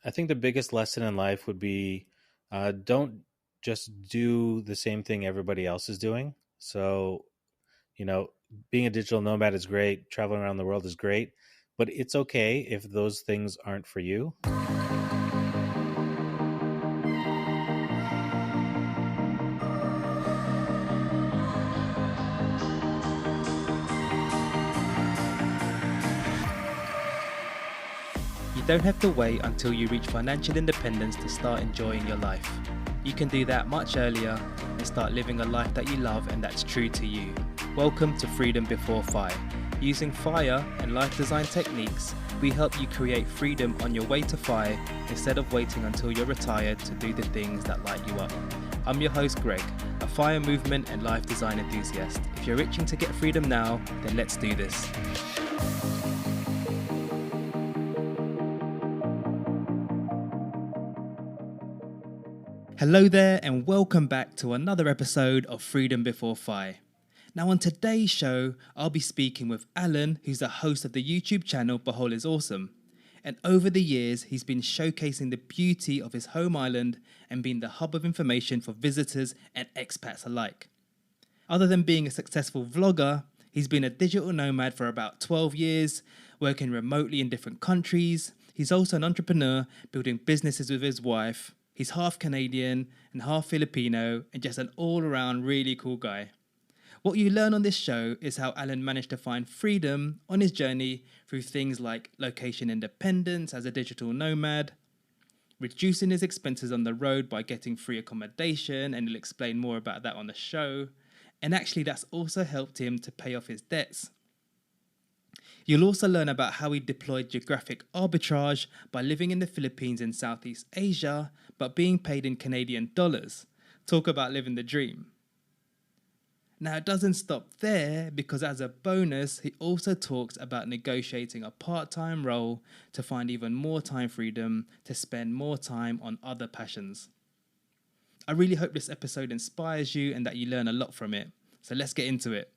I think the biggest lesson in life would be don't just do the same thing everybody else is doing. So, you know, being a digital nomad is great, traveling around the world is great, but it's okay if those things aren't for you. You don't have to wait until you reach financial independence to start enjoying your life. You can do that much earlier and start living a life that you love and that's true to you. Welcome to Freedom Before FI. Using FIRE and life design techniques, we help you create freedom on your way to FI instead of waiting until you're retired to do the things that light you up. I'm your host Greg, a FIRE movement and life design enthusiast. If you're itching to get freedom now, then let's do this. Hello there and welcome back to another episode of Freedom Before FI. Now on today's show, I'll be speaking with Alan, who's the host of the YouTube channel Bohol is Awesome. And over the years, he's been showcasing the beauty of his home island and being the hub of information for visitors and expats alike. Other than being a successful vlogger, he's been a digital nomad for about 12 years, working remotely in different countries. He's also an entrepreneur, building businesses with his wife. He's half Canadian and half Filipino and just an all-around really cool guy. What you learn on this show is how Alan managed to find freedom on his journey through things like location independence as a digital nomad, reducing his expenses on the road by getting free accommodation, and he'll explain more about that on the show. And actually that's also helped him to pay off his debts. You'll also learn about how he deployed geographic arbitrage by living in the Philippines in Southeast Asia, but being paid in Canadian dollars. Talk about living the dream. Now, it doesn't stop there because as a bonus, he also talks about negotiating a part-time role to find even more time freedom to spend more time on other passions. I really hope this episode inspires you and that you learn a lot from it. So let's get into it.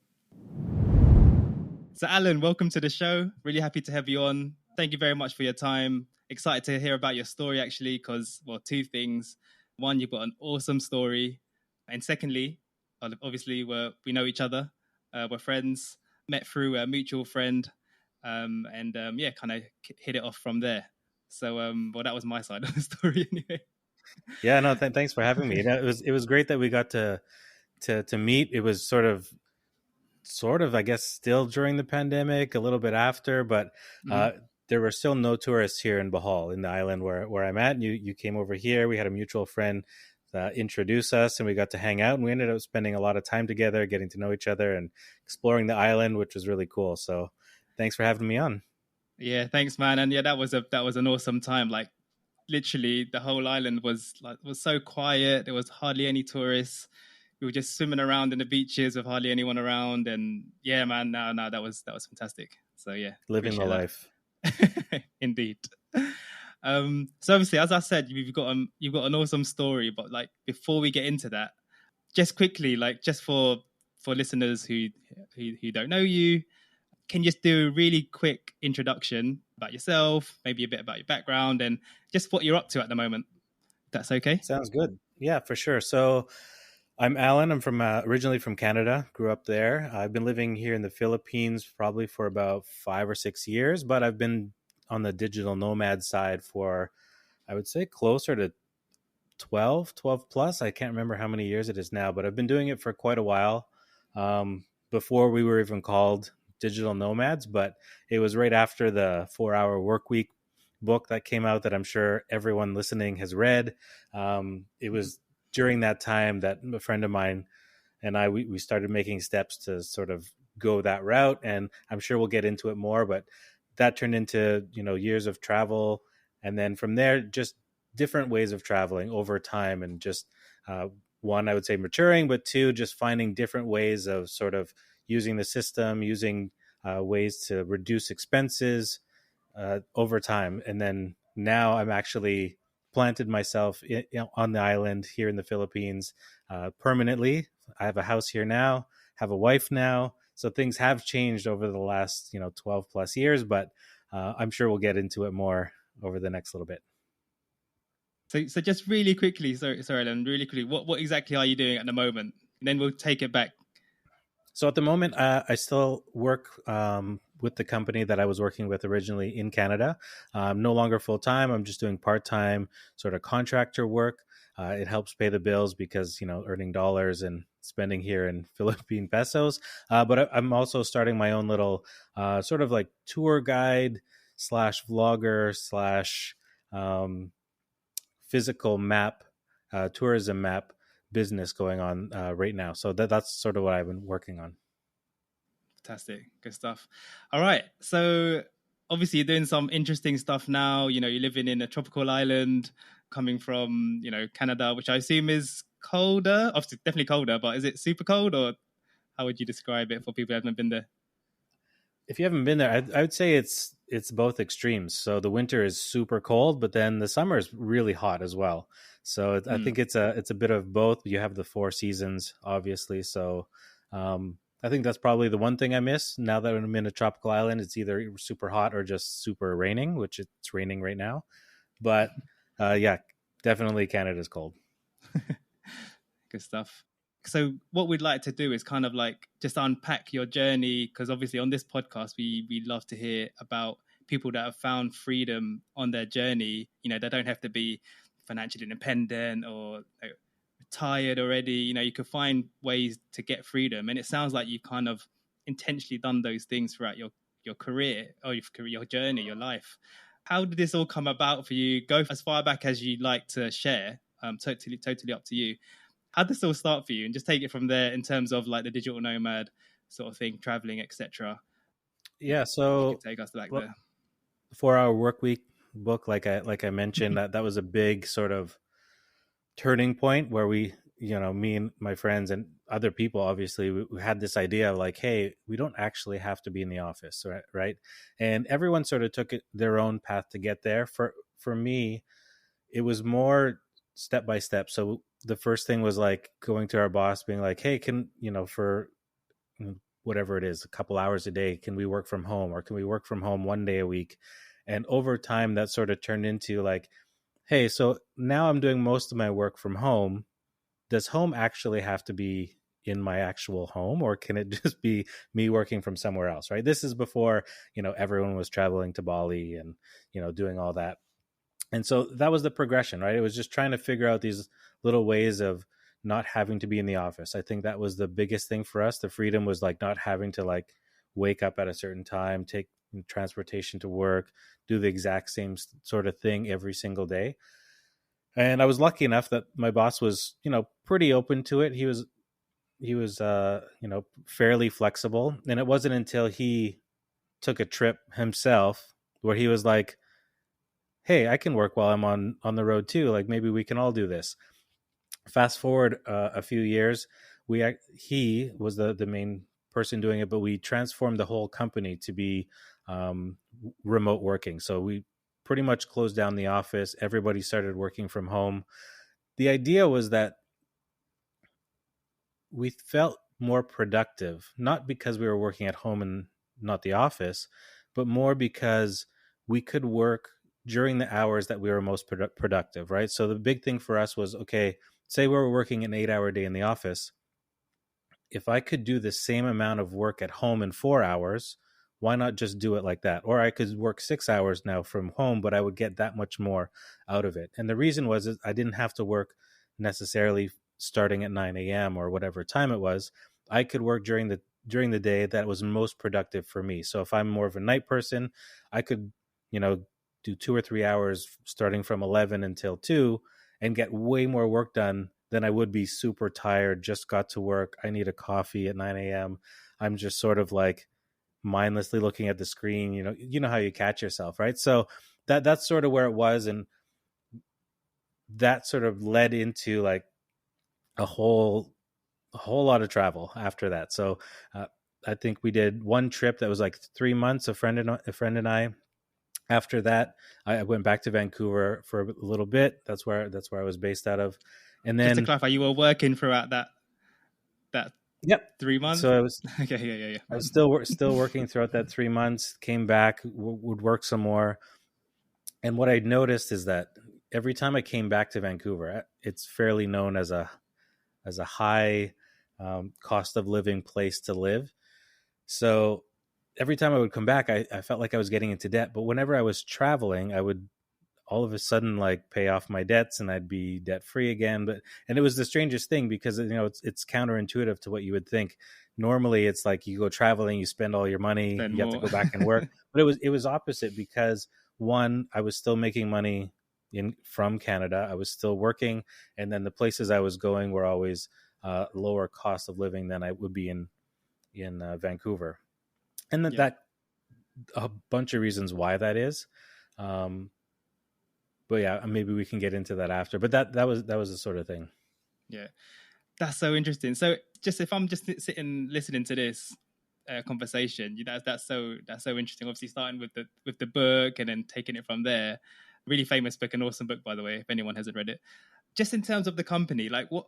So Alan, welcome to the show. Really happy to have you on. Thank you very much for your time. Excited to hear about your story actually because, well, two things. One, you've got an awesome story. And secondly, obviously we know each other. We're friends, met through a mutual friend kind of hit it off from there. So, that was my side of the story anyway. Yeah, no, thanks for having me. It was great that we got to meet. It was sort of, I guess, still during the pandemic, a little bit after, but there were still no tourists here in Bohol, in the island where I'm at. And you came over here. We had a mutual friend introduce us, and we got to hang out. And we ended up spending a lot of time together, getting to know each other and exploring the island, which was really cool. So, thanks for having me on. Yeah, thanks, man. And yeah, that was an awesome time. Like, literally, the whole island was so quiet. There was hardly any tourists. We were just swimming around in the beaches with hardly anyone around, and yeah, man, no, that was fantastic. So yeah, living the life. Indeed. So obviously, as I said, you've got an awesome story. But like, before we get into that, just quickly, like, just for listeners who don't know you, can you just do a really quick introduction about yourself, maybe a bit about your background, and just what you're up to at the moment? If that's okay. Sounds good. Yeah, for sure. So, I'm Alan. I'm from originally from Canada, grew up there. I've been living here in the Philippines probably for about 5 or 6 years, but I've been on the digital nomad side for, I would say, closer to 12 plus. I can't remember how many years it is now, but I've been doing it for quite a while. Before we were even called digital nomads, but it was right after the 4-Hour Workweek book that came out that I'm sure everyone listening has read. It was during that time that a friend of mine and I, we started making steps to sort of go that route. And I'm sure we'll get into it more, but that turned into, years of travel. And then from there, just different ways of traveling over time, and just one, I would say maturing, but two, just finding different ways of sort of using the system, using ways to reduce expenses over time. And then now I'm actually planted myself on the island here in the Philippines permanently. I have a house here now, have a wife now. So things have changed over the last, 12 plus years, but I'm sure we'll get into it more over the next little bit. So just really quickly, sorry, Alan, really quickly, what exactly are you doing at the moment? And then we'll take it back. So at the moment, I still work with the company that I was working with originally in Canada. No longer full time. I'm just doing part time sort of contractor work. It helps pay the bills because earning dollars and spending here in Philippine pesos. But I'm also starting my own little sort of like tour guide slash vlogger slash um, physical map, tourism map business going on right now. So that's sort of what I've been working on. Fantastic. Good stuff. All right. So obviously you're doing some interesting stuff now. You're living in a tropical island coming from, Canada, which I assume is colder. Obviously, definitely colder, but is it super cold, or how would you describe it for people who haven't been there? If you haven't been there, I would say it's both extremes. So the winter is super cold, but then the summer is really hot as well. So I Mm. think it's a bit of both. You have the four seasons, obviously. So I think that's probably the one thing I miss now that I'm in a tropical island. It's either super hot or just super raining, which it's raining right now. But yeah, definitely Canada's cold. Good stuff. So what we'd like to do is kind of like just unpack your journey, because obviously on this podcast we love to hear about people that have found freedom on their journey. They don't have to be financially independent or retired already. You could find ways to get freedom, and it sounds like you've kind of intentionally done those things throughout your career or your journey, your life. How did this all come about for you? Go as far back as you like to share. Totally up to you. How did this all start for you, and just take it from there in terms of like the digital nomad sort of thing, traveling, etc. Yeah. You could So take us back well, there. 4 Hour Work Week book, like I mentioned, that was a big sort of turning point where me and my friends and other people, obviously, we had this idea of like, hey, we don't actually have to be in the office, right? And everyone sort of took their own path to get there. For me, it was more step by step. So the first thing was like going to our boss, being like, hey, can for whatever it is, a couple hours a day, can we work from home, or can we work from home 1 day a week? And over time, that sort of turned into like, hey, so now I'm doing most of my work from home. Does home actually have to be in my actual home, or can it just be me working from somewhere else? Right. This is before, everyone was traveling to Bali and, doing all that. And so that was the progression, right? It was just trying to figure out these little ways of not having to be in the office. I think that was the biggest thing for us. The freedom was like not having to like wake up at a certain time, take transportation to work, do the exact same sort of thing every single day. And I was lucky enough that my boss was, pretty open to it. He was fairly flexible. And it wasn't until he took a trip himself where he was like, hey, I can work while I'm on the road too. Like maybe we can all do this. Fast forward a few years, he was the main person doing it, but we transformed the whole company to be um, remote working. So we pretty much closed down the office. Everybody started working from home. The idea was that we felt more productive, not because we were working at home and not the office, but more because we could work during the hours that we were most productive, right? So the big thing for us was, okay, say we were working an 8 hour day in the office. If I could do the same amount of work at home in 4 hours, why not just do it like that? Or I could work 6 hours now from home, but I would get that much more out of it. And the reason was is I didn't have to work necessarily starting at 9 a.m. or whatever time it was. I could work during the day that was most productive for me. So if I'm more of a night person, I could, do 2 or 3 hours starting from 11 until 2 and get way more work done than I would be super tired, just got to work. I need a coffee at 9 a.m. I'm just sort of like mindlessly looking at the screen. You know how you catch yourself, right? So that's sort of where it was. And that sort of led into like a whole lot of travel after that. So uh, I think we did one trip that was like 3 months, a friend and I. After that, I went back to Vancouver for a little bit. That's where I was based out of. And Just to then, clarify, you were working throughout that yep. 3 months. So I was Okay, yeah. I was still working throughout that 3 months. Came back, would work some more. And what I noticed is that every time I came back to Vancouver, it's fairly known as a high cost of living place to live. So every time I would come back, I felt like I was getting into debt. But whenever I was traveling, I would all of a sudden like pay off my debts and I'd be debt free again. But and it was the strangest thing because it's counterintuitive to what you would think. Normally it's like you go traveling, you spend all your money, Then you have to more. go back and work. But it was opposite because one, I was still making money in from Canada. I was still working, and then the places I was going were always lower cost of living than I would be in Vancouver. And Yeah. that a bunch of reasons why that is. Um, but yeah, maybe we can get into that after. But that was the sort of thing. Yeah. That's so interesting. So just if I'm just sitting listening to this conversation, that's so interesting. Obviously, starting with the book and then taking it from there. Really famous book, an awesome book, by the way. If anyone hasn't read it, just in terms of the company, like what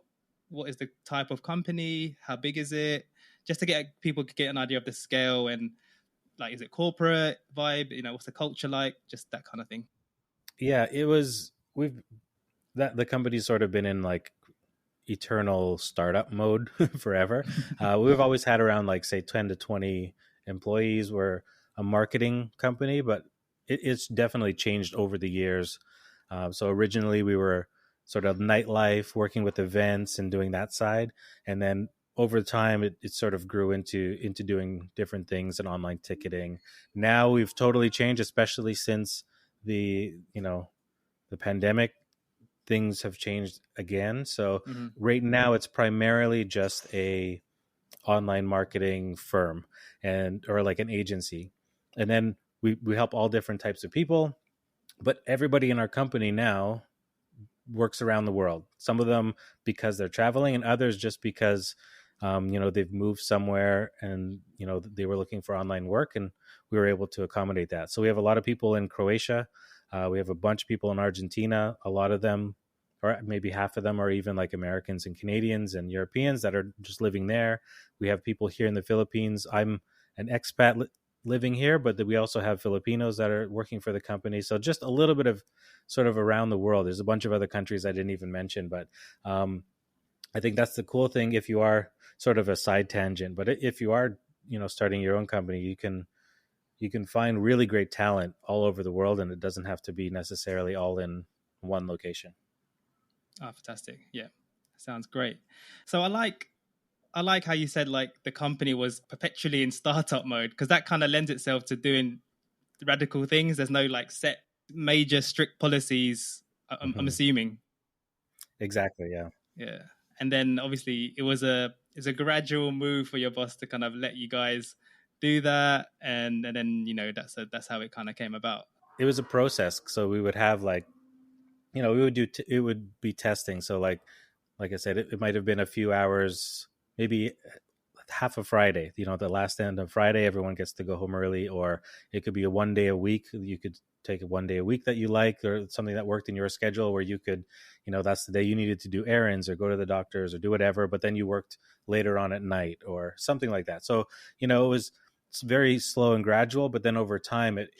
is the type of company? How big is it? Just to get people to get an idea of the scale and like, is it corporate vibe? What's the culture like? Just that kind of thing. Yeah, it was. We've that the company's sort of been in like eternal startup mode forever. We've always had around like say 10 to 20 employees. We're a marketing company, but it's definitely changed over the years. So originally we were sort of nightlife, working with events and doing that side, and then over time it sort of grew into doing different things and online ticketing. Now we've totally changed, especially since the pandemic. Things have changed again. So Mm-hmm. right now it's primarily just a online marketing firm and or like an agency. And then we help all different types of people, but everybody in our company now works around the world. Some of them because they're traveling, and others just because they've moved somewhere and they were looking for online work, and we were able to accommodate that. So we have a lot of people in Croatia. We have a bunch of people in Argentina. A lot of them, or maybe half of them, are even like Americans and Canadians and Europeans that are just living there. We have people here in the Philippines. I'm an expat living here, but we also have Filipinos that are working for the company. So just a little bit of sort of around the world. There's a bunch of other countries I didn't even mention, but I think that's the cool thing. If you are sort of a side tangent, but if you are, starting your own company, you can find really great talent all over the world, and it doesn't have to be necessarily all in one location. Oh, fantastic. Yeah. Sounds great. So I like how you said like the company was perpetually in startup mode because that kind of lends itself to doing radical things. There's no like set major strict policies. I'm Hmm. assuming. Exactly. Yeah. Yeah. And then obviously it's a gradual move for your boss to kind of let you guys do that, and then that's how it kind of came about. It was a process. So we would have like, we would it would be testing. So like I said, it might have been a few hours, maybe half a Friday. The last end of Friday, everyone gets to go home early, or it could be a 1 day a week. You could take a 1 day a week that you like, or something that worked in your schedule where you could, that's the day you needed to do errands or go to the doctors or do whatever, but then you worked later on at night or something like that. So, it's very slow and gradual, but then over time, it,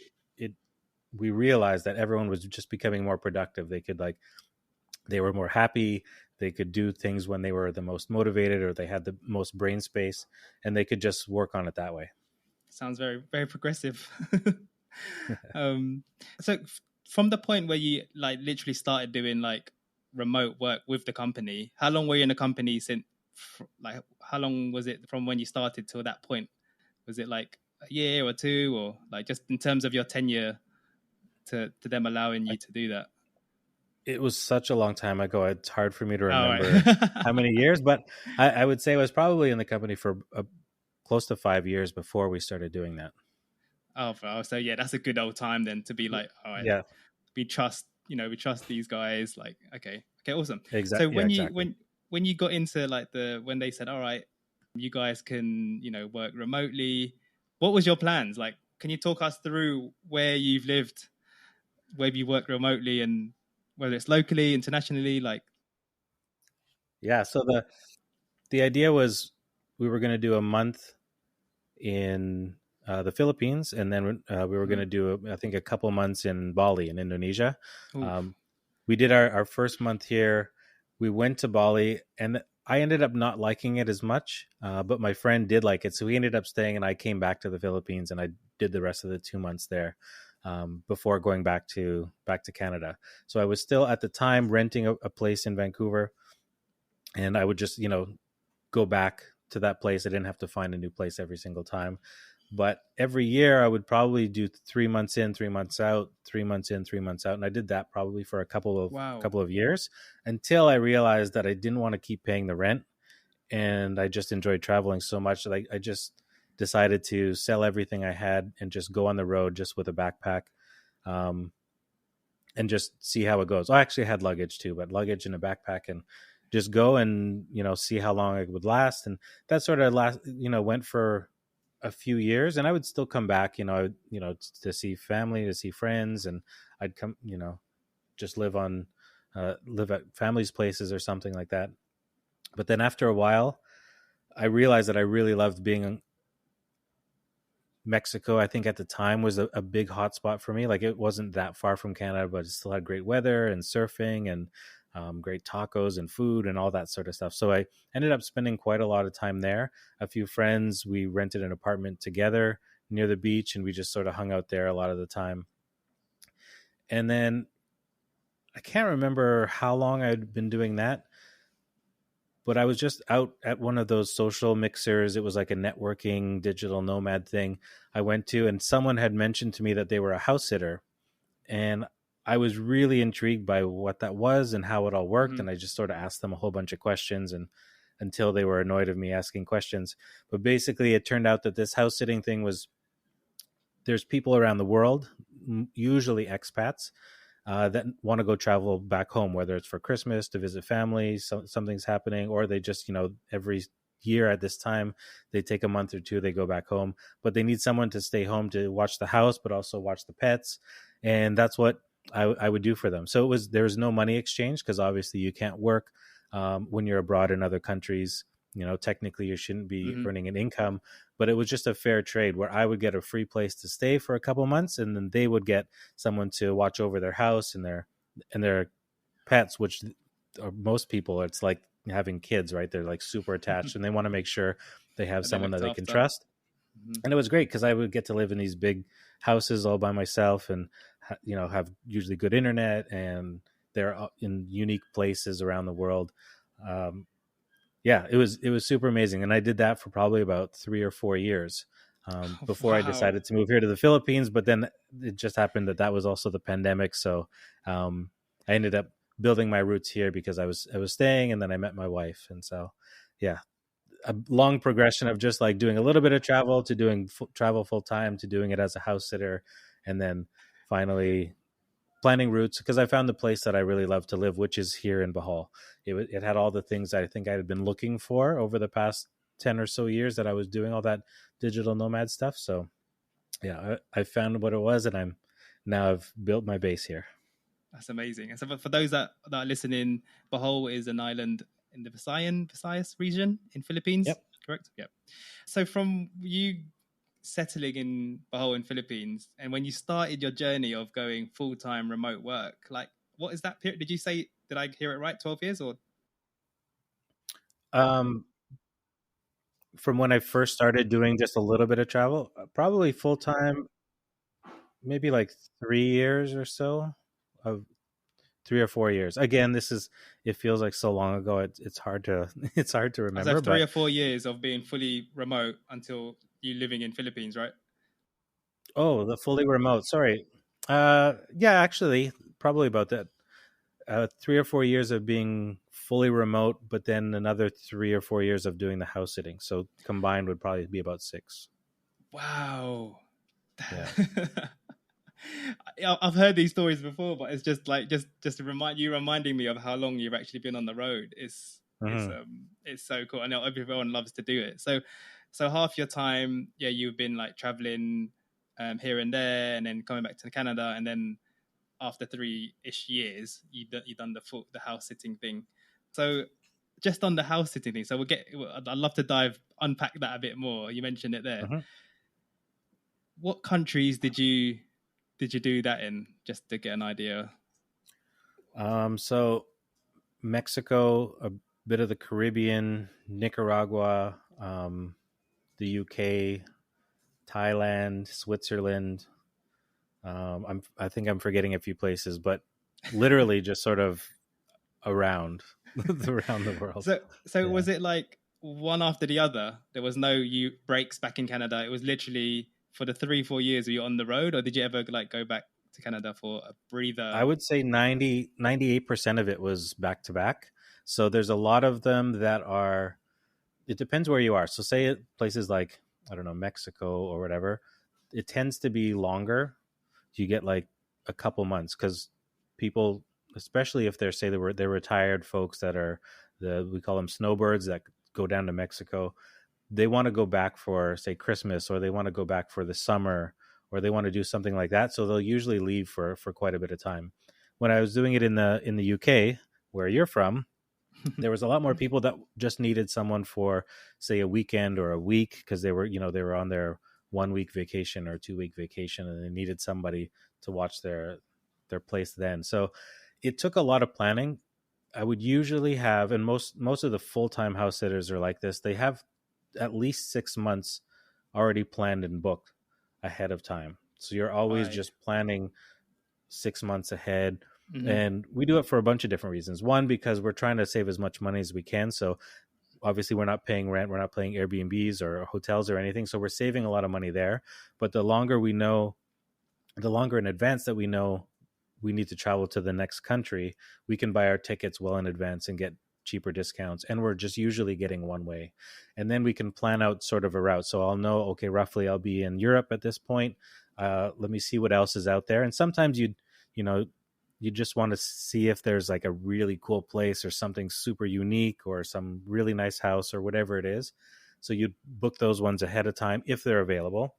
we realized that everyone was just becoming more productive. They were more happy. They could do things when they were the most motivated or they had the most brain space, and they could just work on it that way. Sounds very very progressive. um, so from the point where you like literally started doing like remote work with the company, how long were you in the company since? Like, how long was it from when you started till that point? Was it like a year or two, or like just in terms of your tenure to them allowing you to do that? It was such a long time ago. It's hard for me to All remember right. how many years, but I would say I was probably in the company for close to 5 years before we started doing that. Oh, bro. So yeah, that's a good old time then to be like, all right, Yeah, we trust these guys. Like, okay, awesome. So exactly. Yeah, exactly. when you got into like when they said, all right, you guys can work remotely, what was your plans? Like, can you talk us through where you've lived, where you work remotely, and whether it's locally, internationally, like. Yeah. So the idea was we were going to do a month in the Philippines, and then we were going Mhm. to do I think a couple months in Bali in Indonesia. Oof. Um, we did our first month here. We went to Bali, and I ended up not liking it as much, but my friend did like it. So we ended up staying, and I came back to the Philippines, and I did the rest of the 2 months there before going back to Canada. So I was still at the time renting a place in Vancouver, and I would just go back to that place. I didn't have to find a new place every single time. But every year I would probably do 3 months in, 3 months out, 3 months in, 3 months out. And I did that probably for a couple of Wow. couple of years until I realized that I didn't want to keep paying the rent. And I just enjoyed traveling so much that I just decided to sell everything I had and just go on the road just with a backpack. Um, and just see how it goes. I actually had luggage too, but luggage in a backpack and just go and see how long it would last. And that sort of went for a few years, and I would still come back, to see family, to see friends, and I'd come, just live at family's places or something like that. But then after a while, I realized that I really loved being Mexico. I think at the time was a big hotspot for me. Like it wasn't that far from Canada, but it still had great weather and surfing and great tacos and food and all that sort of stuff. So I ended up spending quite a lot of time there. A few friends, we rented an apartment together near the beach, and we just sort of hung out there a lot of the time. And then I can't remember how long I'd been doing that, but I was just out at one of those social mixers. It was like a networking digital nomad thing I went to, and someone had mentioned to me that they were a house sitter. And I was really intrigued by what that was and how it all worked. Mm-hmm. And I just sort of asked them a whole bunch of questions, and until they were annoyed of me asking questions. But basically, it turned out that this house sitting thing was there's people around the world, usually expats, that want to go travel back home, whether it's for Christmas to visit family, something's happening, or they just, every year at this time, they take a month or two, they go back home, but they need someone to stay home to watch the house, but also watch the pets. And that's what I would do for them. So there was no money exchange because obviously you can't work when you're abroad in other countries. Technically you shouldn't be Mm-hmm. earning an income, but it was just a fair trade where I would get a free place to stay for a couple months, and then they would get someone to watch over their house and their pets, which are most people, it's like having kids, right? They're like super attached, and they want to make sure they have And they someone that looked they can after. trust. Mm-hmm. And it was great because I would get to live in these big houses all by myself, and have usually good internet, and they're in unique places around the world. Um, yeah, it was super amazing, and I did that for probably about 3 or 4 years before I Wow. decided to move here to the Philippines. But then it just happened that was also the pandemic, so um, I ended up building my roots here because I was staying, and then I met my wife, and so yeah, a long progression of just like doing a little bit of travel to doing travel full time to doing it as a house sitter, and then finally planning routes because I found the place that I really love to live, which is here in Bohol. It had all the things I think I had been looking for over the past 10 or so years that I was doing all that digital nomad stuff. So yeah, I found what it was, and I've built my base here. That's amazing. And so for those that are listening, Bohol is an island in the Visayas region in Philippines, Yep. correct? Yep. So from you settling in Bohol in Philippines, and when you started your journey of going full-time remote work, like what is that period? Did you say, did I hear it right? 12 years or? Um, from when I first started doing just a little bit of travel, probably full time, maybe like 3 years or so, of 3 or 4 years. Again, it feels like so long ago. It's hard to it's hard to I have remember, three but or 4 years of being fully remote until you living in Philippines, right? oh, the fully remote. Sorry. Yeah, actually, probably about that. 3 or 4 years of being fully remote, but then another 3 or 4 years of doing the house sitting. So combined would probably be about 6. Wow. Yeah. I've heard these stories before, but it's just like just to reminding me of how long you've actually been on the road. Hmm. It's so cool. I know everyone loves to do it. So half your time, yeah, you've been like traveling here and there, and then coming back to Canada, and then after 3-ish years, you've done the house sitting thing. So just on the house sitting thing, so I'd love to unpack that a bit more. You mentioned it there. Hmm. What countries did you do that in, just to get an idea? So Mexico, a bit of the Caribbean, Nicaragua, the UK, Thailand, Switzerland. I think I'm forgetting a few places, but literally just sort of around around the world. So Yeah. was it like one after the other? There was no you breaks back in Canada. It was literally for the 3 4 years were you on the road, or did you ever like go back to Canada for a I breather? would say 98% of it was back to back. So there's a lot of them that are, it depends where you are. So say places like, I don't know, Mexico or whatever, it tends to be longer. You get like a couple months because people, especially if they're, say they're retired folks that are we call them snowbirds that go down to Mexico, they want to go back for, say, Christmas, or they want to go back for the summer, or they want to do something like that. So they'll usually leave for quite a bit of time. When I was doing it in the UK, where you're from, there was a lot more people that just needed someone for, say, a weekend or a week, because they were, they were on their 1 week vacation or 2 week vacation, and they needed somebody to watch their place then. So it took a lot of planning. I would usually have, and most of the full-time house sitters are like this, they have at least 6 months already planned and booked ahead of time. So you're always Right. just planning 6 months ahead. Mm-hmm. And we do it for a bunch of different reasons. One, because we're trying to save as much money as we can. So obviously we're not paying rent, we're not paying Airbnbs or hotels or anything. So we're saving a lot of money there. But the longer we know, the longer in advance that we know we need to travel to the next country, we can buy our tickets well in advance and get cheaper discounts. And we're just usually getting one way. And then we can plan out sort of a route. So I'll know, okay, roughly I'll be in Europe at this point. Let me see what else is out there. And sometimes you know, you just want to see if there's like a really cool place or something super unique or some really nice house or whatever it is. So you book those ones ahead of time if they're available.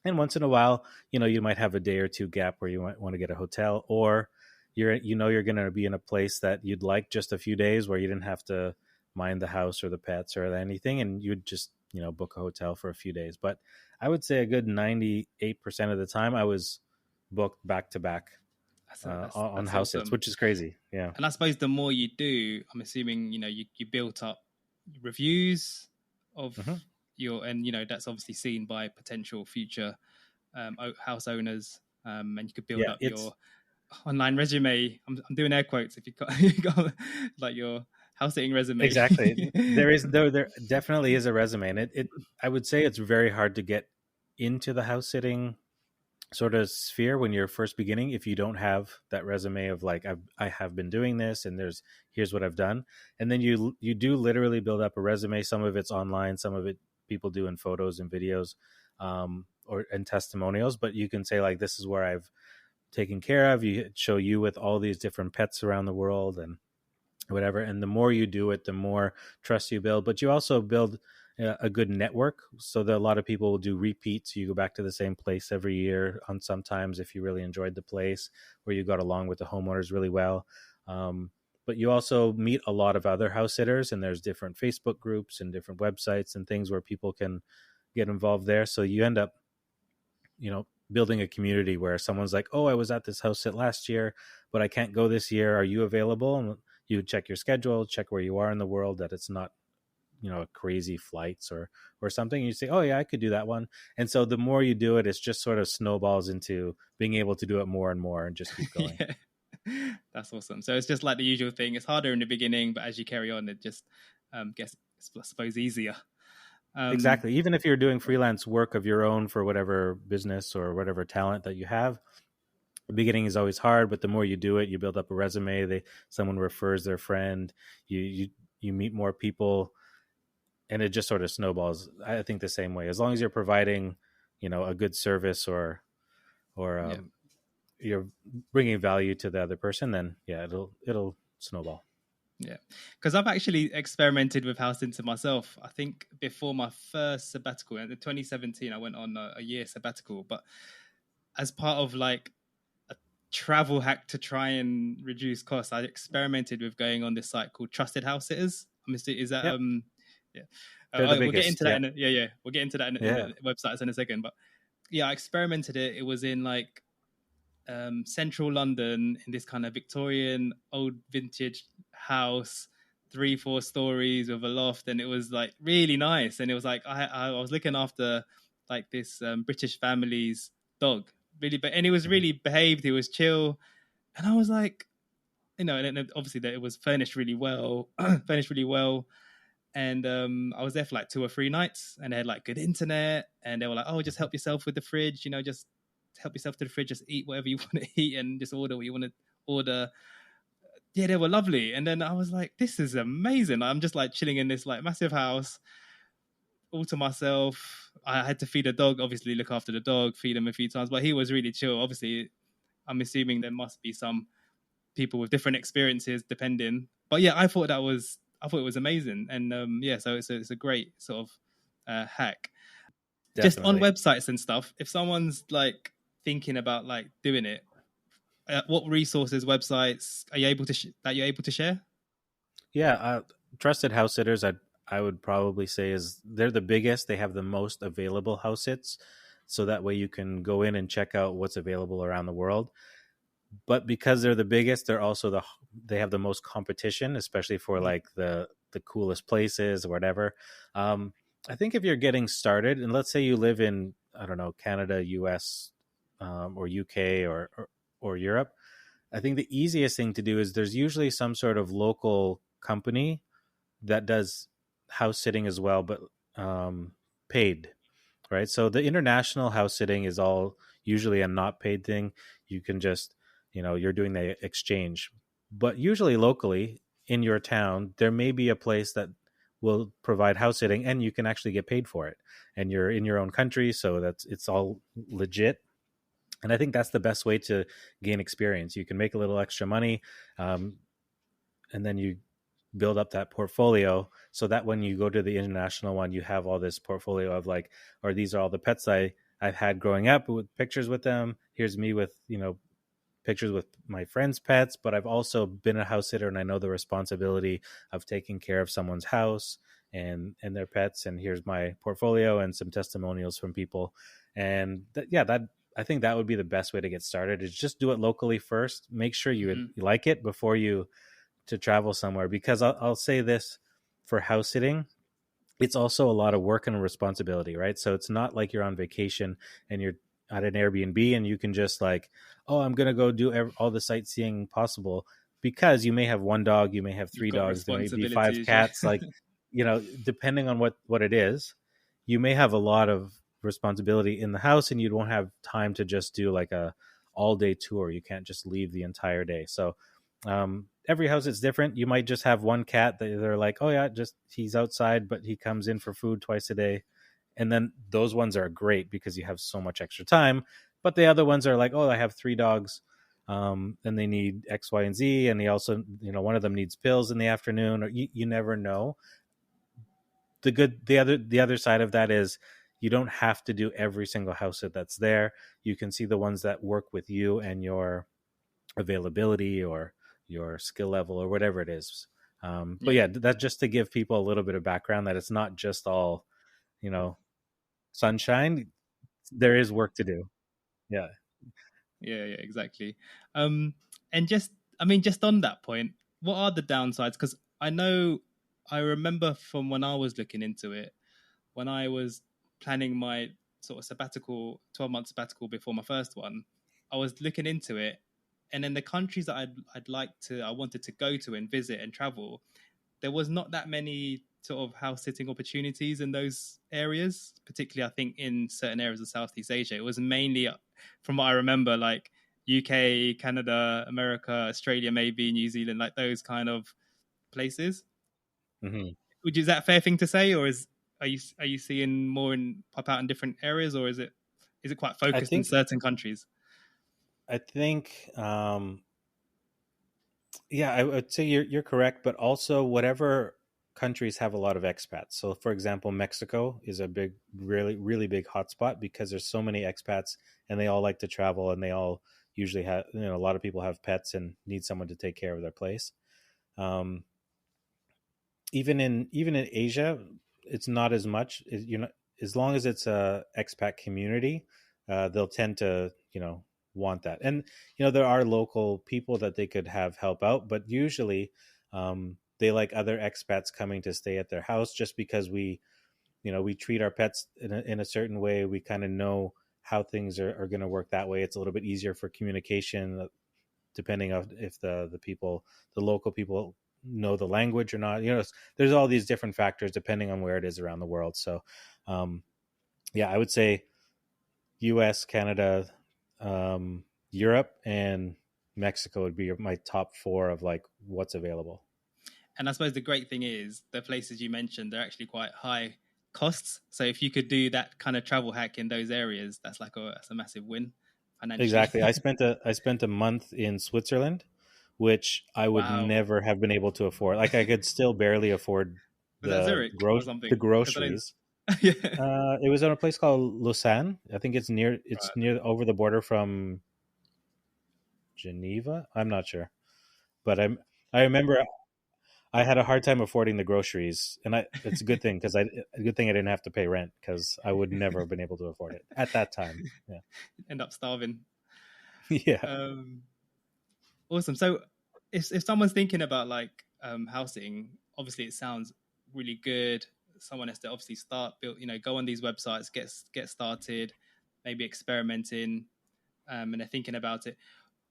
And once in a while, you might have a day or two gap where you might want to get a hotel, or you're going to be in a place that you'd like just a few days where you didn't have to mind the house or the pets or anything, and you'd just book a hotel for a few days. But I would say a good 98% of the time I was booked back to back on That's house sits, awesome. which is crazy. Yeah. And I suppose the more you do, I'm assuming you built up reviews of Hmm. your, and that's obviously seen by potential future house owners, and you could build Yeah, up it's your online resume. I'm doing air quotes if you got, you got like your house sitting resume. exactly, there definitely is a resume, and it I would say it's very hard to get into the house sitting sort of sphere when you're first beginning if you don't have that resume of like, I have been doing this, and here's what I've done. And then you do literally build up a resume. Some of it's online, some of it people do in photos and videos, or and testimonials. But you can say like, this is where I've taken care of. You show you with all these different pets around the world and whatever. And the more you do it, the more trust you build. But you also build a good network, so that a lot of people will do repeats. You go back to the same place every year on, sometimes if you really enjoyed the place, or you got along with the homeowners really well. But you also meet a lot of other house sitters, and there's different Facebook groups and different websites and things where people can get involved there. So you end up building a community where someone's like, oh, I was at this house sit last year, but I can't go this year, are you available? And you check your schedule, check where you are in the world, that it's not crazy flights or something. You say, oh yeah, I could do that one. And so the more you do it, it's just sort of snowballs into being able to do it more and more and just keep going. Yeah. That's awesome. So it's just like the usual thing. It's harder in the beginning, but as you carry on, it just gets, I suppose, easier. Um, Exactly. Even if you're doing freelance work of your own for whatever business or whatever talent that you have, the beginning is always hard, but the more you do it, you build up a resume. Someone refers their friend, you meet more people, and it just sort of snowballs. I think the same way, as long as you're providing a good service, or yeah, you're bringing value to the other person, then yeah, it'll snowball. yeah. Because I've actually experimented with house into myself. I think before my first sabbatical in 2017, I went on a year sabbatical, but as part of like a travel hack to try and reduce costs, I experimented with going on this site called Trusted House Sitters. Is that Yep, yeah. they're the We'll get biggest. into that Yep. yeah, we'll get into that in Yeah. the websites in a second. But yeah, I experimented it. It was in like central London in this kind of Victorian old vintage house, 3 4 stories with a loft, and it was like really nice. And it was like I was looking after like this British family's dog, really, but and he was Mhm. really behaved. He was chill, and I was like, and obviously that it was furnished really well, furnished really well. And I was there for like 2 or 3 nights, and they had like good internet, and they were like, "Oh, just help yourself with the fridge, just help yourself to the fridge, just eat whatever you want to eat, and just order what you want to order." Yeah, they were lovely, and then I was like, "This is amazing!" I'm just like chilling in this like massive house, all to myself. I had to feed a dog, obviously look after the dog, feed him a few times, but he was really chill. Obviously, I'm assuming there must be some people with different experiences depending. But yeah, I thought it was amazing, and yeah, so it's a great sort of hack. Just on Definitely. websites and stuff. If someone's like thinking about like doing it, what resources, websites are you able to that you're able to share? Yeah, trusted house sitters. I would probably say is they're the biggest. They have the most available house sits, so that way you can go in and check out what's available around the world. But because they're the biggest, they're also they have the most competition, especially for Mhm. like the coolest places or whatever. I think if you're getting started, and let's say you live in, I don't know, Canada, US, or UK, or Europe, I think the easiest thing to do is there's usually some sort of local company that does house sitting as well, but paid, right? So the international house sitting is all usually a not paid thing. You can just, you're doing the exchange. But usually locally in your town, there may be a place that will provide house sitting and you can actually get paid for it. And you're in your own country, so it's all legit. And I think that's the best way to gain experience. You can make a little extra money, um, and then you build up that portfolio so that when you go to the international one, you have all this portfolio of like, or these are all the pets I've had growing up with pictures with them. Here's me with, pictures with my friends' pets, but I've also been a house sitter and I know the responsibility of taking care of someone's house and their pets. And here's my portfolio and some testimonials from people. And that I think that would be the best way to get started is just do it locally first. Make sure Mhm. you like it before you to travel somewhere. Because I'll say this for house sitting, it's also a lot of work and a responsibility, right? So it's not like you're on vacation and you're at an Airbnb and you can just like, oh, I'm going to go do all the sightseeing possible, because you may have one dog, you may have You've three got dogs, there may be five responsibilities, yeah. cats, like, depending on what it is, you may have a lot of responsibility in the house and you won't have time to just do like a all day tour. You can't just leave the entire day. So every house is different. You might just have one cat that they're like, oh yeah, just he's outside, but he comes in for food twice a day. And then those ones are great because you have so much extra time. But the other ones are like, oh, I have three dogs, and they need X, Y, and Z, and they also, one of them needs pills in the afternoon. Or you never know. The other side of that is you don't have to do every single house that's there. You can see the ones that work with you and your availability or your skill level or whatever it is. But Yeah. yeah, that's just to give people a little bit of background that it's not just all, you know, sunshine. There is work to do. Yeah. Yeah, exactly. Um, and just, I mean, just on that point, what are the downsides? Because I know, I remember from when I was looking into it, when I was planning my sort of sabbatical, 12-month sabbatical before my first one, I was looking into it, and then the countries that I wanted to go to and visit and travel, there was not that many sort of house sitting opportunities in those areas, particularly I think in certain areas of Southeast Asia. It was mainly, from what I remember, like UK, Canada, America, Australia, maybe New Zealand, like those kind of places. Hmm. Is that a fair thing to say, or are you seeing more in pop out in different areas, or is it quite I focused in think, certain countries? I think, yeah, I would say you're correct, but also whatever countries have a lot of expats. So, for example, Mexico is a big, really, really big hotspot because there's so many expats and they all like to travel and they all usually have, a lot of people have pets and need someone to take care of their place. Um, even in Asia, it's not as much. As long as it's a expat community, they'll tend to want that. And there are local people that they could have help out, but usually they like other expats coming to stay at their house just because we treat our pets in a certain way. We kind of know how things are going to work that way. It's a little bit easier for communication, depending on if the local people know the language or not. There's all these different factors depending on where it is around the world. So um, yeah, I would say US, Canada, Europe, and Mexico would be my top four of like what's available. And I suppose the great thing is the places you mentioned, they're actually quite high costs. So if you could do that kind of travel hack in those areas, that's a massive win financially. Exactly. I spent a month in Switzerland, which I would Wow. never have been able to afford. Like I could still barely afford Was that the Zurich or gro- the something? Because I don't. groceries. Yeah. It was in a place called Lausanne. I think it's near. It's Right. near over the border from Geneva. I'm not sure, but I remember I had a hard time affording the groceries, and it's a good thing because a good thing I didn't have to pay rent because I would never have been able to afford it at that time. Yeah, End up starving. yeah. Um, awesome. So if someone's thinking about like house sitting, obviously it sounds really good. Someone has to obviously start build, go on these websites, get started, maybe experimenting, and they're thinking about it.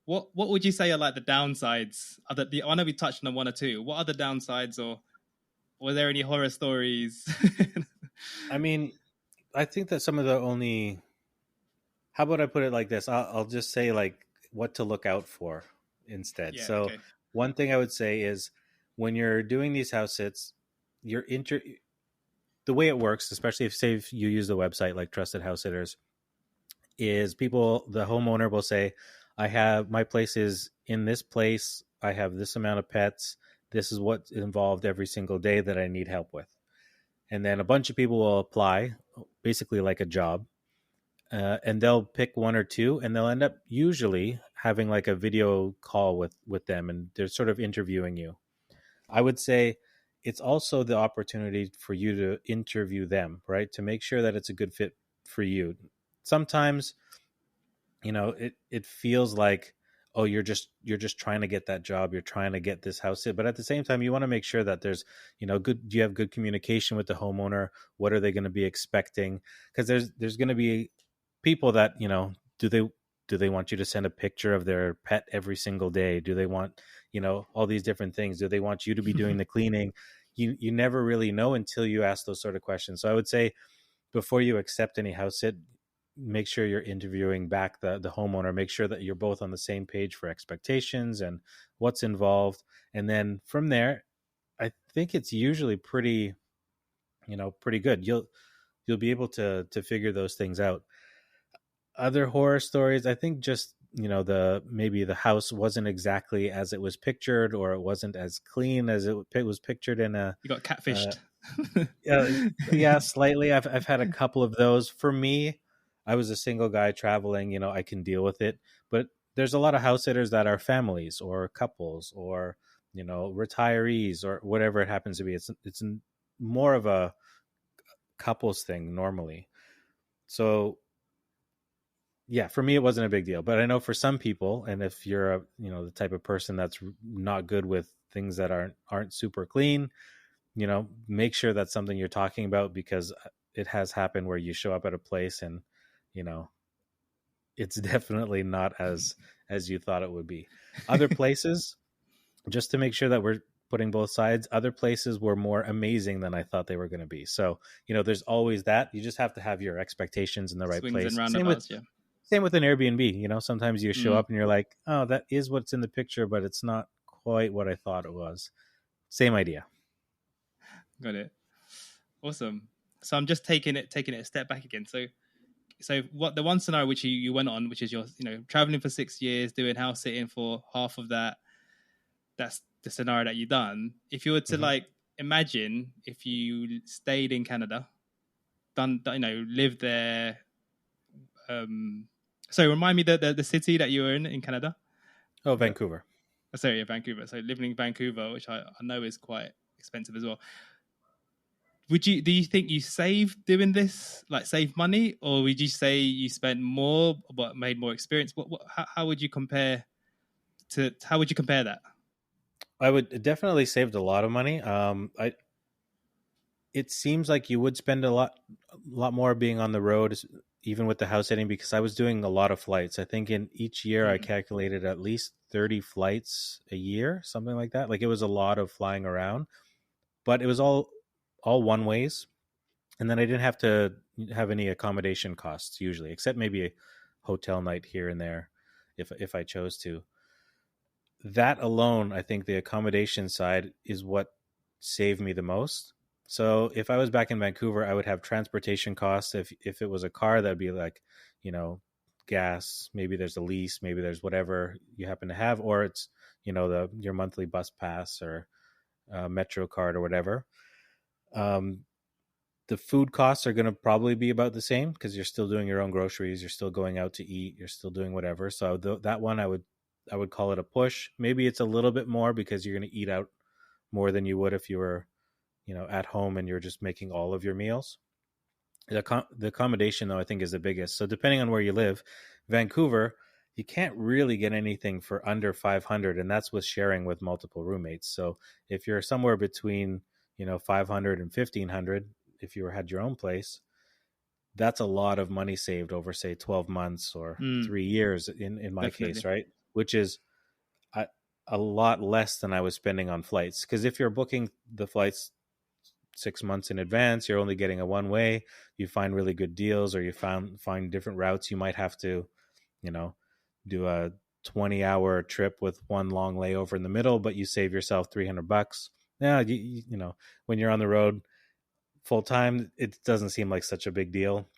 What would you say are like the downsides? I know we touched on one or two. What are the downsides, or were there any horror stories? I mean, I think that some of the only how about I put it like this? I'll just say like what to look out for instead. Yeah. So Okay. one thing I would say is when you're doing these house sits, you're the way it works, especially if you use the website like Trusted House Sitters, is the homeowner will say, I have my place is in this place, I have this amount of pets, this is what's involved every single day that I need help with. And then a bunch of people will apply, basically like a job, and they'll pick one or two, and they'll end up usually having like a video call with them, and they're sort of interviewing you. I would say it's also the opportunity for you to interview them, right? To make sure that it's a good fit for you. Sometimes, it feels like, oh, you're just trying to get that job, you're trying to get this house sit, but at the same time you want to make sure that there's good, do you have good communication with the homeowner? What are they going to be expecting? Because there's going to be people that do they want you to send a picture of their pet every single day? Do they want all these different things? Do they want you to be doing the cleaning? You never really know until you ask those sort of questions. So I would say before you accept any house sit, make sure you're interviewing back the homeowner. Make sure that you're both on the same page for expectations and what's involved. And then from there, I think it's usually pretty good. You'll be able to figure those things out. Other horror stories, I think just the maybe the house wasn't exactly as it was pictured, or it wasn't as clean as it was pictured in a You got uh, catfished. yeah, slightly. I've had a couple of those. For me, I was a single guy traveling. I can deal with it. But there's a lot of house sitters that are families or couples or retirees or whatever it happens to be. It's more of a couples thing normally. So yeah, for me it wasn't a big deal. But I know for some people, and if you're the type of person that's not good with things that aren't super clean, make sure that's something you're talking about, because it has happened where you show up at a place and you know it's definitely not as you thought it would be. Other places, just to make sure that we're putting both sides, other places were more amazing than I thought they were going to be. So there's always that. You just have to have your expectations in the right Swings and place. same with roundabouts. Yeah. same with an Airbnb. Sometimes you show Mm, up and you're like, oh, that is what's in the picture, but it's not quite what I thought it was. Same idea. got it. Awesome. So I'm just taking it a step back again. So what the one scenario which you went on, which is you're traveling for 6 years, doing house sitting for half of that. That's the scenario that you done. If you were to Hmm. like imagine if you stayed in Canada, done lived there. So remind me the city that you were in Canada. Oh, Is that Vancouver. sorry, yeah, Vancouver. So living in Vancouver, which I know is quite expensive as well. Do you think you saved doing this, like save money, or would you say you spent more but made more experience? How would you compare how would you compare that? I would it definitely saved a lot of money. I it seems like you would spend a lot more being on the road, even with the house sitting, because I was doing a lot of flights. I think in each year I Mm, calculated at least 30 flights a year, something like that. Like it was a lot of flying around, but it was all one ways, and then I didn't have to have any accommodation costs usually, except maybe a hotel night here and there if I chose to. That alone, I think the accommodation side is what saved me the most. So if I was back in Vancouver, I would have transportation costs. If it was a car, that'd be like, you know, gas. Maybe there's a lease. Maybe there's whatever you happen to have, or it's the your monthly bus pass or Metro card or whatever. Um, the food costs are going to probably be about the same because you're still doing your own groceries, you're still going out to eat, you're still doing whatever. So that one I would call it a push. Maybe it's a little bit more because you're going to eat out more than you would if you were at home and you're just making all of your meals. The accommodation though I think is the biggest. So depending on where you live, Vancouver, you can't really get anything for under 500, and that's with sharing with multiple roommates. So if you're somewhere between 500 and 1500, if you had your own place, that's a lot of money saved over say 12 months or mm, 3 years in my case, definitely. right? Which is a, a lot less than I was spending on flights, because if you're booking the flights 6 months in advance, you're only getting a one way. You find really good deals, or you find different routes. You might have to you know do a 20-hour trip with one long layover in the middle, but you save yourself $300. Yeah, when you're on the road full time, it doesn't seem like such a big deal.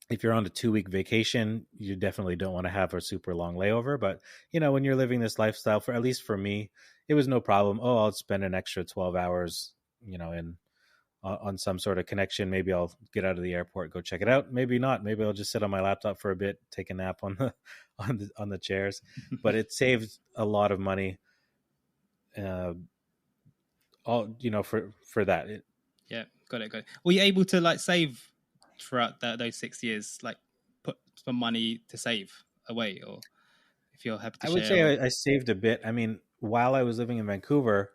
If you're on a 2-week vacation, you definitely don't want to have a super long layover. But when you're living this lifestyle, for at least for me, it was no problem. Oh, I'll spend an extra 12 hours in on some sort of connection. Maybe I'll get out of the airport, go check it out. Maybe not. Maybe I'll just sit on my laptop for a bit, take a nap on the on the chairs. But it saved a lot of money. Uh, all for that. Yeah, got it, got it. Were you able to like save throughout those 6 years, like put some money to save away, or if you're happy to I would share? say Or I saved a bit. I mean, while I was living in Vancouver,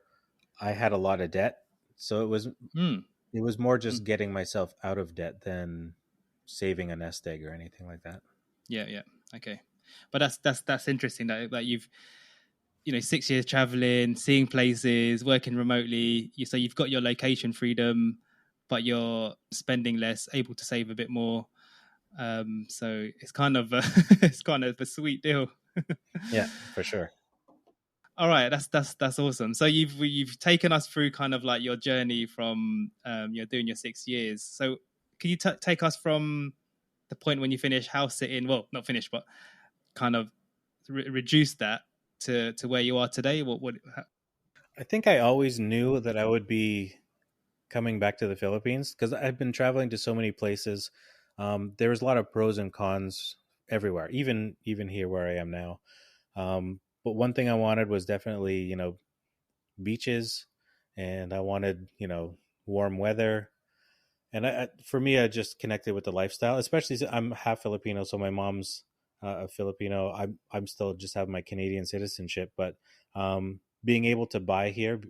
I had a lot of debt, so mm, it was more mm, just getting myself out of debt than saving a nest egg or anything like that. yeah, yeah, okay. But that's interesting that you've 6 years traveling, seeing places, working remotely. So you've got your location freedom, but you're spending less, able to save a bit more. So it's kind of it's kind of a sweet deal. Yeah, for sure. All right, that's awesome. So you've taken us through kind of like your journey from you're doing your 6 years. So can you take us from the point when you finish house sitting? Well, not finished, but kind of reduce that to where you are today. What? I think I always knew that I would be coming back to the Philippines because I've been traveling to so many places. There's a lot of pros and cons everywhere, even here where I am now. But one thing I wanted was definitely beaches, and I wanted warm weather. And for me, I just connected with the lifestyle, especially I'm half Filipino, so my mom's a Filipino. I'm still just have my Canadian citizenship, but being able to buy here,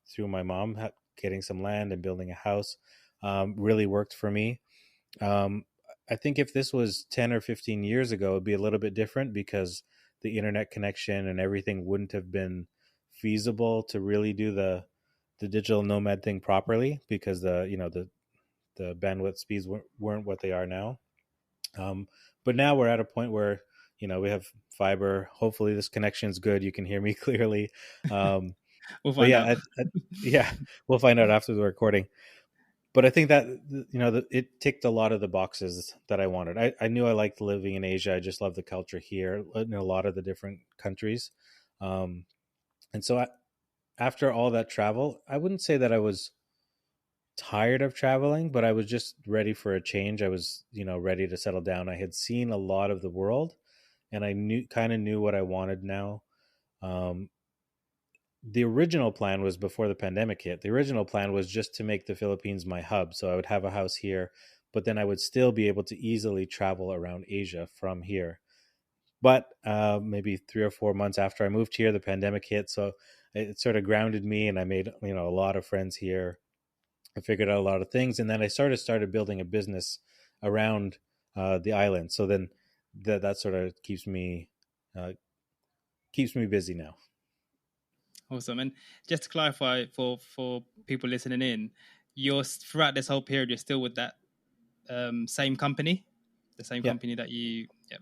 through my mom getting some land and building a house, really worked for me. Um, I think if this was 10 or 15 years ago, it'd be a little bit different because the internet connection and everything wouldn't have been feasible to really do the digital nomad thing properly, because the bandwidth speeds weren't what they are now. Um, but now we're at a point where we have fiber. Hopefully, this connection is good. You can hear me clearly. Um, We'll but find yeah, out. yeah, we'll find out after the recording. But I think that that it ticked a lot of the boxes that I wanted. I knew I liked living in Asia. I just love the culture here in a lot of the different countries. Um, and so after all that travel, I wouldn't say that I was tired of traveling, but I was just ready for a change. I was, ready to settle down. I had seen a lot of the world, and I knew what I wanted now. Um, the original plan was before the pandemic hit. The original plan was just to make the Philippines my hub. So I would have a house here, but then I would still be able to easily travel around Asia from here. But maybe 3 or 4 months after I moved here, the pandemic hit. So it sort of grounded me, and I made a lot of friends here. I figured out a lot of things, and then I started building a business around the island. So then that sort of uh, keeps me busy now. Awesome. And just to clarify for people listening in, throughout this whole period, you're still with that same company, the same Yeah. company that you, yeah,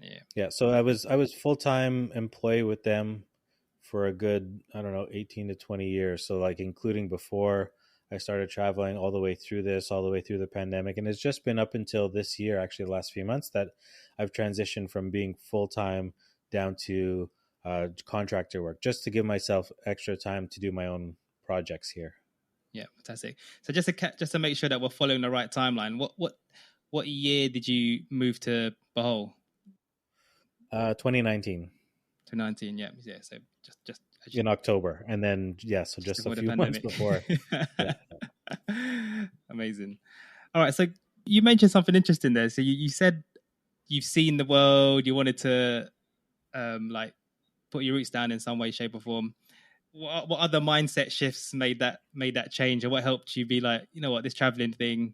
yeah, Yeah, so I was full time employee with them for a good, I don't know, 18 to 20 years. So like including before I started traveling, all the way through this, all the way through the pandemic, and it's just been up until this year, actually the last few months, that I've transitioned from being full time down to contractor work, just to give myself extra time to do my own projects here. yeah, fantastic. So just to make sure that we're following the right timeline, what year did you move to Bohol? 2019 2019. Yeah, yeah. So just in October, and then so just just a before the few months pandemic. before. Yeah. Amazing. All right. So you mentioned something interesting there. So you said you've seen the world. You wanted to like put your roots down in some way, shape, or form. What other mindset shifts made that change, or what helped you be like, you know what, this traveling thing?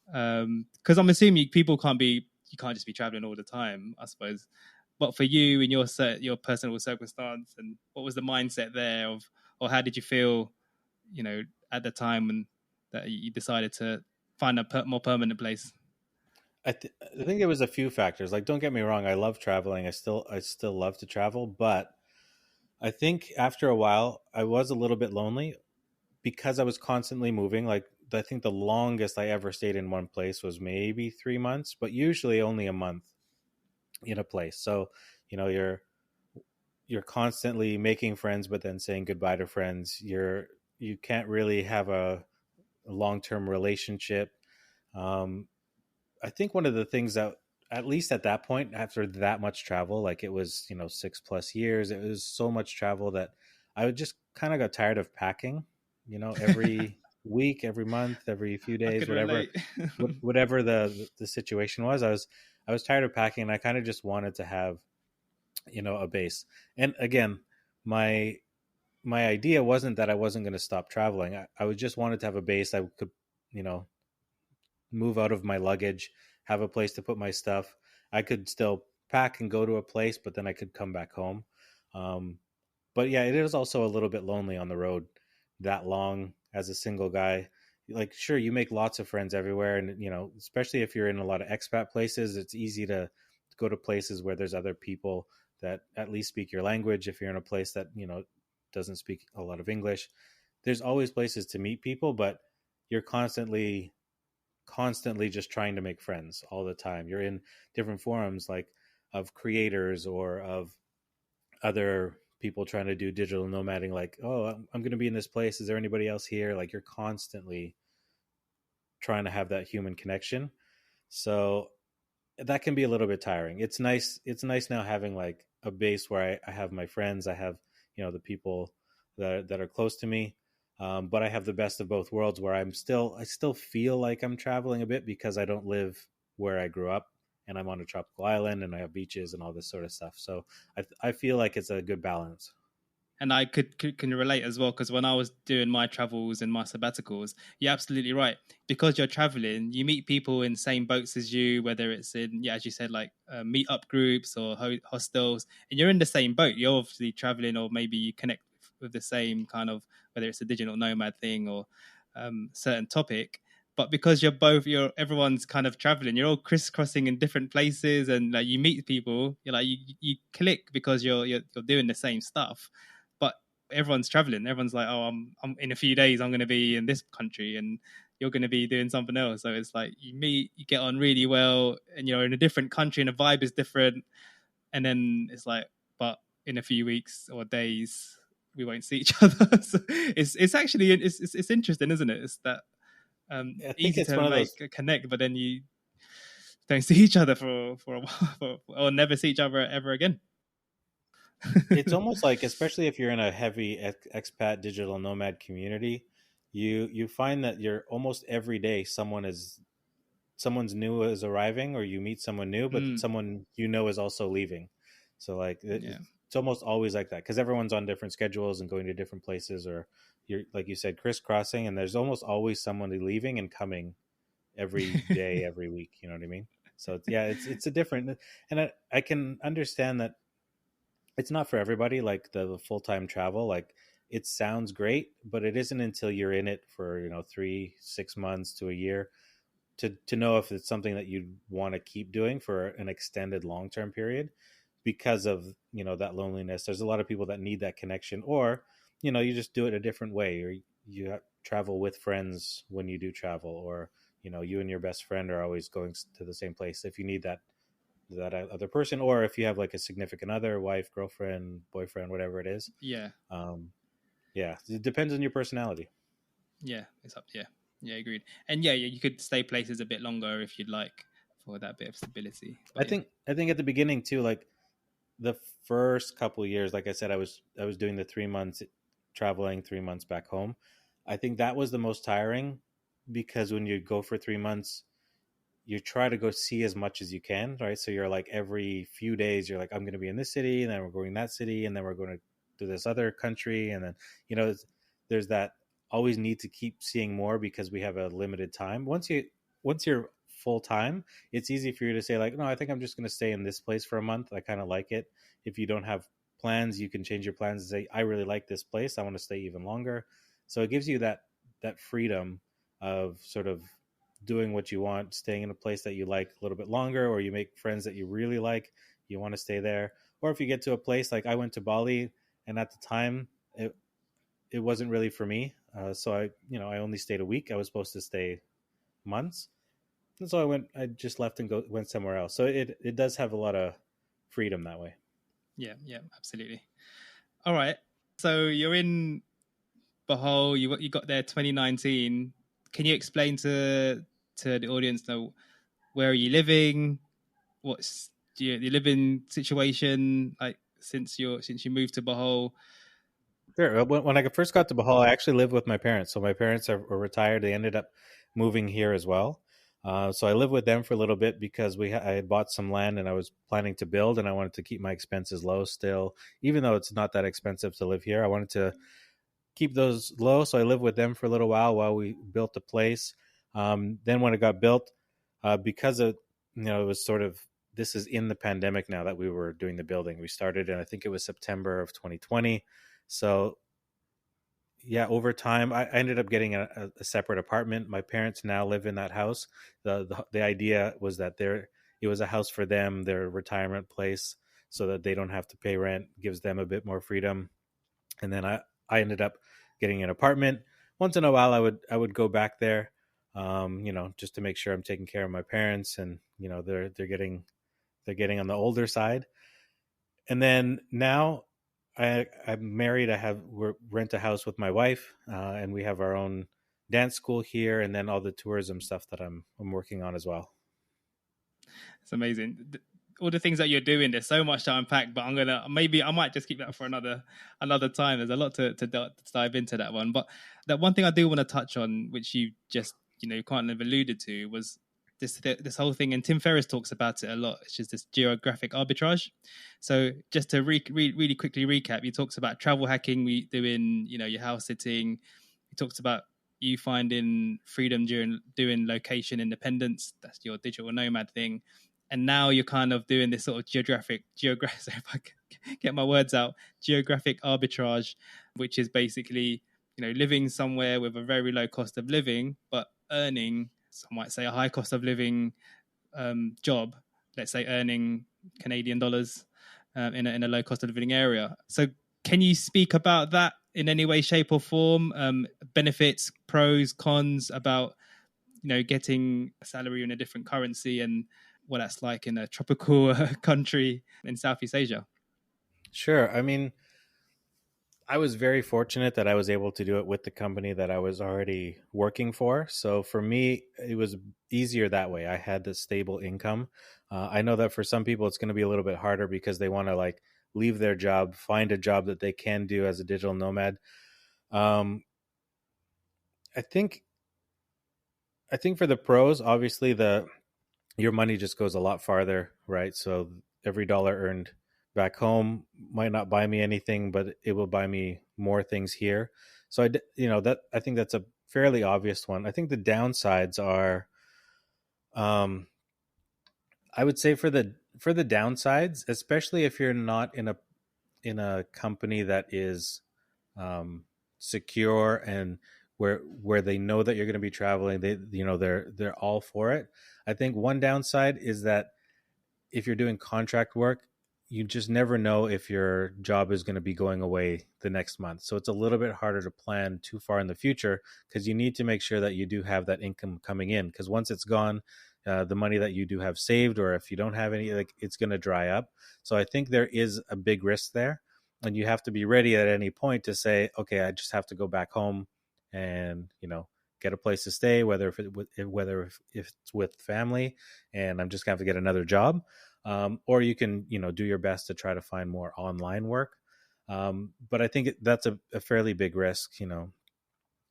Because I'm assuming you can't just be traveling all the time, I suppose. But for you in your personal circumstance, and what was the mindset there of, or how did you feel, at the time when that you decided to find a more permanent place? I think there was a few factors. Like, don't get me wrong, I love traveling. I still love to travel, but I think after a while, I was a little bit lonely because I was constantly moving. Like, I think the longest I ever stayed in one place was maybe 3 months, but usually only a month in a place. So, you know, you're constantly making friends, but then saying goodbye to friends. You can't really have a long term relationship. Um, I think one of the things that, at least at that point, after that much travel, like it was, 6 plus years, it was so much travel that I would just kind of got tired of packing, every week, every month, every few I days, could whatever, relate. whatever the situation was. I was tired of packing, and I kind of just wanted to have, a base. And again, my my idea wasn't that I wasn't going to stop traveling. I was just wanted to have a base I could, you know, move out of my luggage, have a place to put my stuff. I could still pack and go to a place, but then I could come back home. Um, but yeah, it is also a little bit lonely on the road that long as a single guy. Like, sure, you make lots of friends everywhere, and especially if you're in a lot of expat places, it's easy to go to places where there's other people that at least speak your language. If you're in a place that doesn't speak a lot of English, there's always places to meet people, but you're constantly just trying to make friends all the time. You're in different forums, like of creators or of other people trying to do digital nomading, like, oh, I'm going to be in this place, is there anybody else here? Like, you're constantly trying to have that human connection. So that can be a little bit tiring. It's nice now having like a base where I have my friends, I have the people that are close to me. But I have the best of both worlds, where I still feel like I'm traveling a bit because I don't live where I grew up, and I'm on a tropical island and I have beaches and all this sort of stuff. So I feel like it's a good balance. And I can relate as well, because when I was doing my travels and my sabbaticals, you're absolutely right. Because you're traveling, you meet people in same boats as you, whether it's in, yeah, as you said, like meetup groups or hostels, and you're in the same boat. You're obviously traveling, or maybe you connect with the same kind of, whether it's a digital nomad thing or certain topic. But because everyone's kind of traveling, you're all crisscrossing in different places, and like you meet people, you're like you click because you're doing the same stuff. But everyone's traveling. Everyone's like, oh, I'm in a few days, I'm going to be in this country, and you're going to be doing something else. So it's like you meet, you get on really well, and you're in a different country, and the vibe is different. And then it's like, but in a few weeks or days, we won't see each other. So it's actually it's interesting, isn't it? It's that I think easy it's to one of make those. a connect, but then you don't see each other for a while, or never see each other ever again. It's almost like, especially if you're in a heavy expat digital nomad community, you find that you're almost every day someone's new is arriving, or you meet someone new, but Mm, someone is also leaving. So like yeah. it's almost always like that because everyone's on different schedules and going to different places, or you're, like you said, crisscrossing, and there's almost always someone leaving and coming every day, every week. You know what I mean? So yeah, it's a different, and I can understand that it's not for everybody. Like the full time travel, like it sounds great, but it isn't until you're in it for 3, 6 months to a year to know if it's something that you want to keep doing for an extended long term period, because of that loneliness. There's a lot of people that need that connection, or you just do it a different way, or you travel with friends when you do travel, or you and your best friend are always going to the same place if you need that other person, or if you have like a significant other, wife, girlfriend, boyfriend, whatever it is. Yeah. um yeah, it depends on your personality. Yeah. It's up. Yeah. Yeah. Agreed. And yeah, you could stay places a bit longer if you'd like for that bit of stability. i But yeah. think i think at the beginning too, like the first couple of years, like I said, I was doing the 3 months traveling, 3 months back home. I think that was the most tiring, because when you go for 3 months, you try to go see as much as you can, right? So you're like, every few days you're like, I'm going to be in this city, and then we're going that city, and then we're going to this other country, and then there's that always need to keep seeing more because we have a limited time. Once you're full time, it's easy for you to say like, no, I think I'm just going to stay in this place for a month. I kind of like it. If you don't have plans, you can change your plans and say, I really like this place, I want to stay even longer. So it gives you that freedom of sort of doing what you want, staying in a place that you like a little bit longer, or you make friends that you really like, you want to stay there. Or if you get to a place, like I went to Bali, and at the time it wasn't really for me. So I only stayed a week. I was supposed to stay months, and so I just left and went somewhere else. So it does have a lot of freedom that way. Yeah. Yeah. Absolutely. All right. So you're in Bohol. You got there 2019. Can you explain to the audience now, where are you living? What's your living situation like since you moved to Bohol? Sure. When I first got to Bohol, I actually lived with my parents. So my parents are retired. They ended up moving here as well. So I lived with them for a little bit because I had bought some land and I was planning to build, and I wanted to keep my expenses low still, even though it's not that expensive to live here. I wanted to keep those low. So I lived with them for a little while we built the place. Then when it got built, because of, it was sort of, this is in the pandemic now that we were doing the building. We started, and I think it was September of 2020. So yeah, over time, I ended up getting a separate apartment. My parents now live in that house. The idea was that it was a house for them, their retirement place, so that they don't have to pay rent, gives them a bit more freedom. And then I ended up getting an apartment. Once in a while, I would go back there, just to make sure I'm taking care of my parents, and they're getting on the older side. And then now I'm married. We rent a house with my wife, and we have our own dance school here, and then all the tourism stuff that I'm working on as well. It's amazing. All the things that you're doing, there's so much to unpack, but I might just keep that for another time. There's a lot to dive into that one. But that one thing I do want to touch on, which you just kind of alluded to, was this whole thing, and Tim Ferriss talks about it a lot. It's just this geographic arbitrage. So just to really quickly recap, he talks about travel hacking, we doing your house sitting. He talks about you finding freedom during doing location independence. That's your digital nomad thing. And now you're kind of doing this sort of geographic. So if I can get my words out, geographic arbitrage, which is basically living somewhere with a very low cost of living, but earning, some might say, a high cost of living job. Let's say earning Canadian dollars in a low cost of living area. So can you speak about that in any way, shape, or form? Benefits, pros, cons about getting a salary in a different currency, and what that's like in a tropical country in Southeast Asia. Sure. I mean, I was very fortunate that I was able to do it with the company that I was already working for. So for me, it was easier that way. I had the stable income. I know that for some people, it's going to be a little bit harder because they want to like leave their job, find a job that they can do as a digital nomad. Um, I think I think for the pros, obviously the your money just goes a lot farther, right? So every dollar earned back home might not buy me anything, but it will buy me more things here. So that I think that's a fairly obvious one. I think the downsides are, um, I would say for the downsides, especially if you're not in a company that is um, secure and where they know that you're going to be traveling, they're all for it. I think one downside is that if you're doing contract work, you just never know if your job is going to be going away the next month. So it's a little bit harder to plan too far in the future because you need to make sure that you do have that income coming in. Because once it's gone, the money that you do have saved, or if you don't have any, like it's going to dry up. So I think there is a big risk there, and you have to be ready at any point to say, okay, I just have to go back home and get a place to stay, if it's with family, and I'm just going to have to get another job, or you can do your best to try to find more online work. But I think that's a fairly big risk. You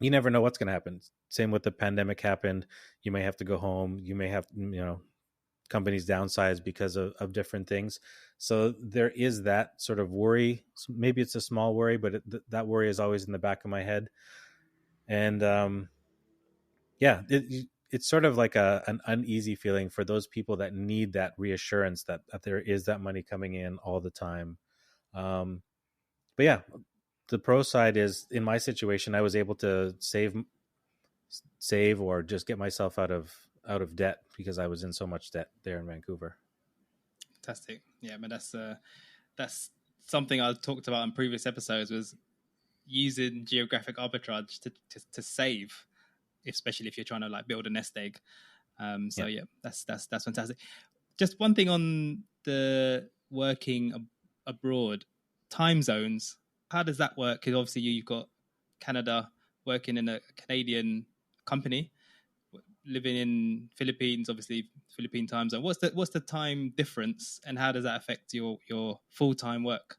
never know what's going to happen. Same with the pandemic happened. You may have to go home. You may have companies downsize because of different things. So there is that sort of worry. Maybe it's a small worry, but that worry is always in the back of my head. And yeah, it's sort of like an uneasy feeling for those people that need that reassurance that there is that money coming in all the time. Um, but yeah, the pro side is, in my situation, I was able to save or just get myself out of debt because I was in so much debt there in Vancouver. Fantastic. Yeah, but that's something I talked about in previous episodes, was using geographic arbitrage to save, especially if you're trying to like build a nest egg. So Yeah. yeah, that's fantastic. Just one thing on the working abroad, time zones. How does that work? Because obviously you've got Canada, working in a Canadian company, living in Philippines, obviously Philippine time zone. What's the time difference, and how does that affect your full time work?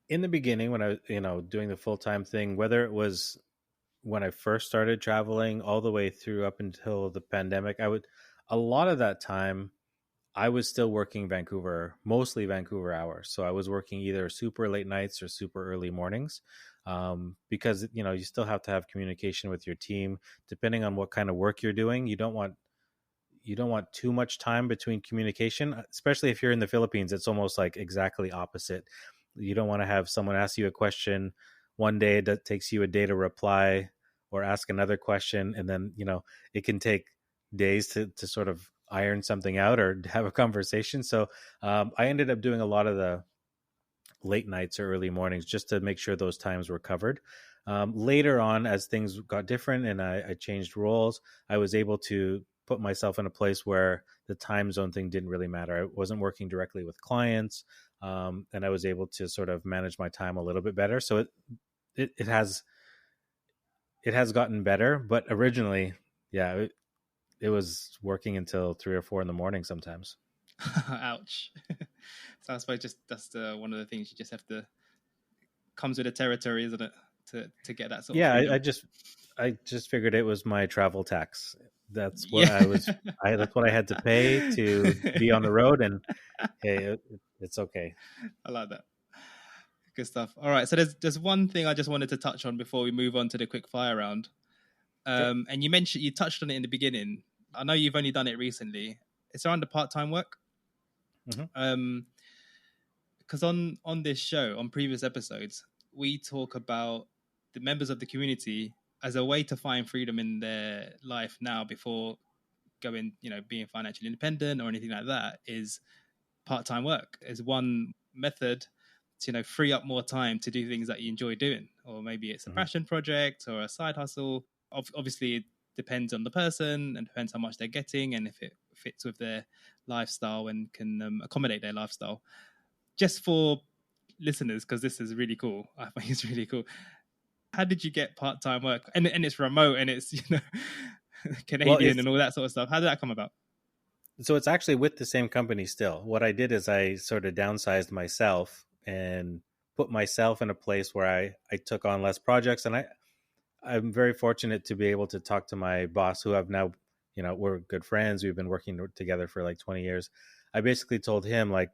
In the beginning, when I was doing the full-time thing, whether it was when I first started traveling all the way through up until the pandemic, a lot of that time I was still working Vancouver, mostly Vancouver hours. So I was working either super late nights or super early mornings, because you still have to have communication with your team. Depending on what kind of work you're doing, you don't want too much time between communication, especially if you're in the Philippines. It's almost like exactly opposite. You don't want to have someone ask you a question one day that takes you a day to reply or ask another question, and then it can take days to sort of iron something out or have a conversation. So I ended up doing a lot of the late nights or early mornings just to make sure those times were covered. Later on, as things got different and I changed roles, I was able to put myself in a place where the time zone thing didn't really matter. I wasn't working directly with clients, and I was able to sort of manage my time a little bit better. So it has gotten better, but originally, yeah, it was working until 3 or 4 in the morning sometimes. Ouch. So I suppose just that's one of the things you just have to, comes with the territory, isn't it? To get that sort of Yeah, I, freedom. I just I just figured it was my travel tax. That's what Yeah. that's what I had to pay to be on the road, and hey, it's okay. I like that. Good stuff. All right. So there's one thing I just wanted to touch on before we move on to the quick fire round. Sure. And you touched on it in the beginning. I know you've only done it recently. It's around the part time work. Hmm. Um, because on this show, on previous episodes, we talk about the members of the community as a way to find freedom in their life now before going, being financially independent or anything like that, is part-time work is one method to free up more time to do things that you enjoy doing, or maybe it's a Hmm. passion project or a side hustle. Obviously it depends on the person and depends how much they're getting and if it fits with their lifestyle and can accommodate their lifestyle. Just for listeners, because this is really cool, I think it's really cool, how did you get part-time work, and it's remote and it's Well, Canadian and all that sort of stuff? How did that come about? So it's actually with the same company still. What I did is I sort of downsized myself and put myself in a place where I took on less projects. And I'm very fortunate to be able to talk to my boss, who I've now, we're good friends. We've been working together for like 20 years. I basically told him like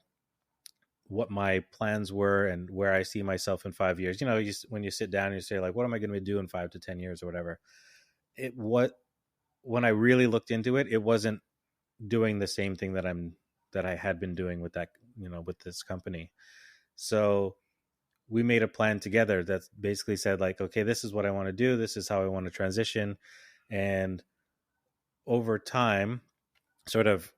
what my plans were and where I see myself in 5 years. When you sit down and you say like, what am I going to do in 5 to 10 years or whatever? It what When I really looked into it, it wasn't doing the same thing that I had been doing with that, with this company. So we made a plan together that basically said like, okay, this is what I want to do. This is how I want to transition. And over time, sort of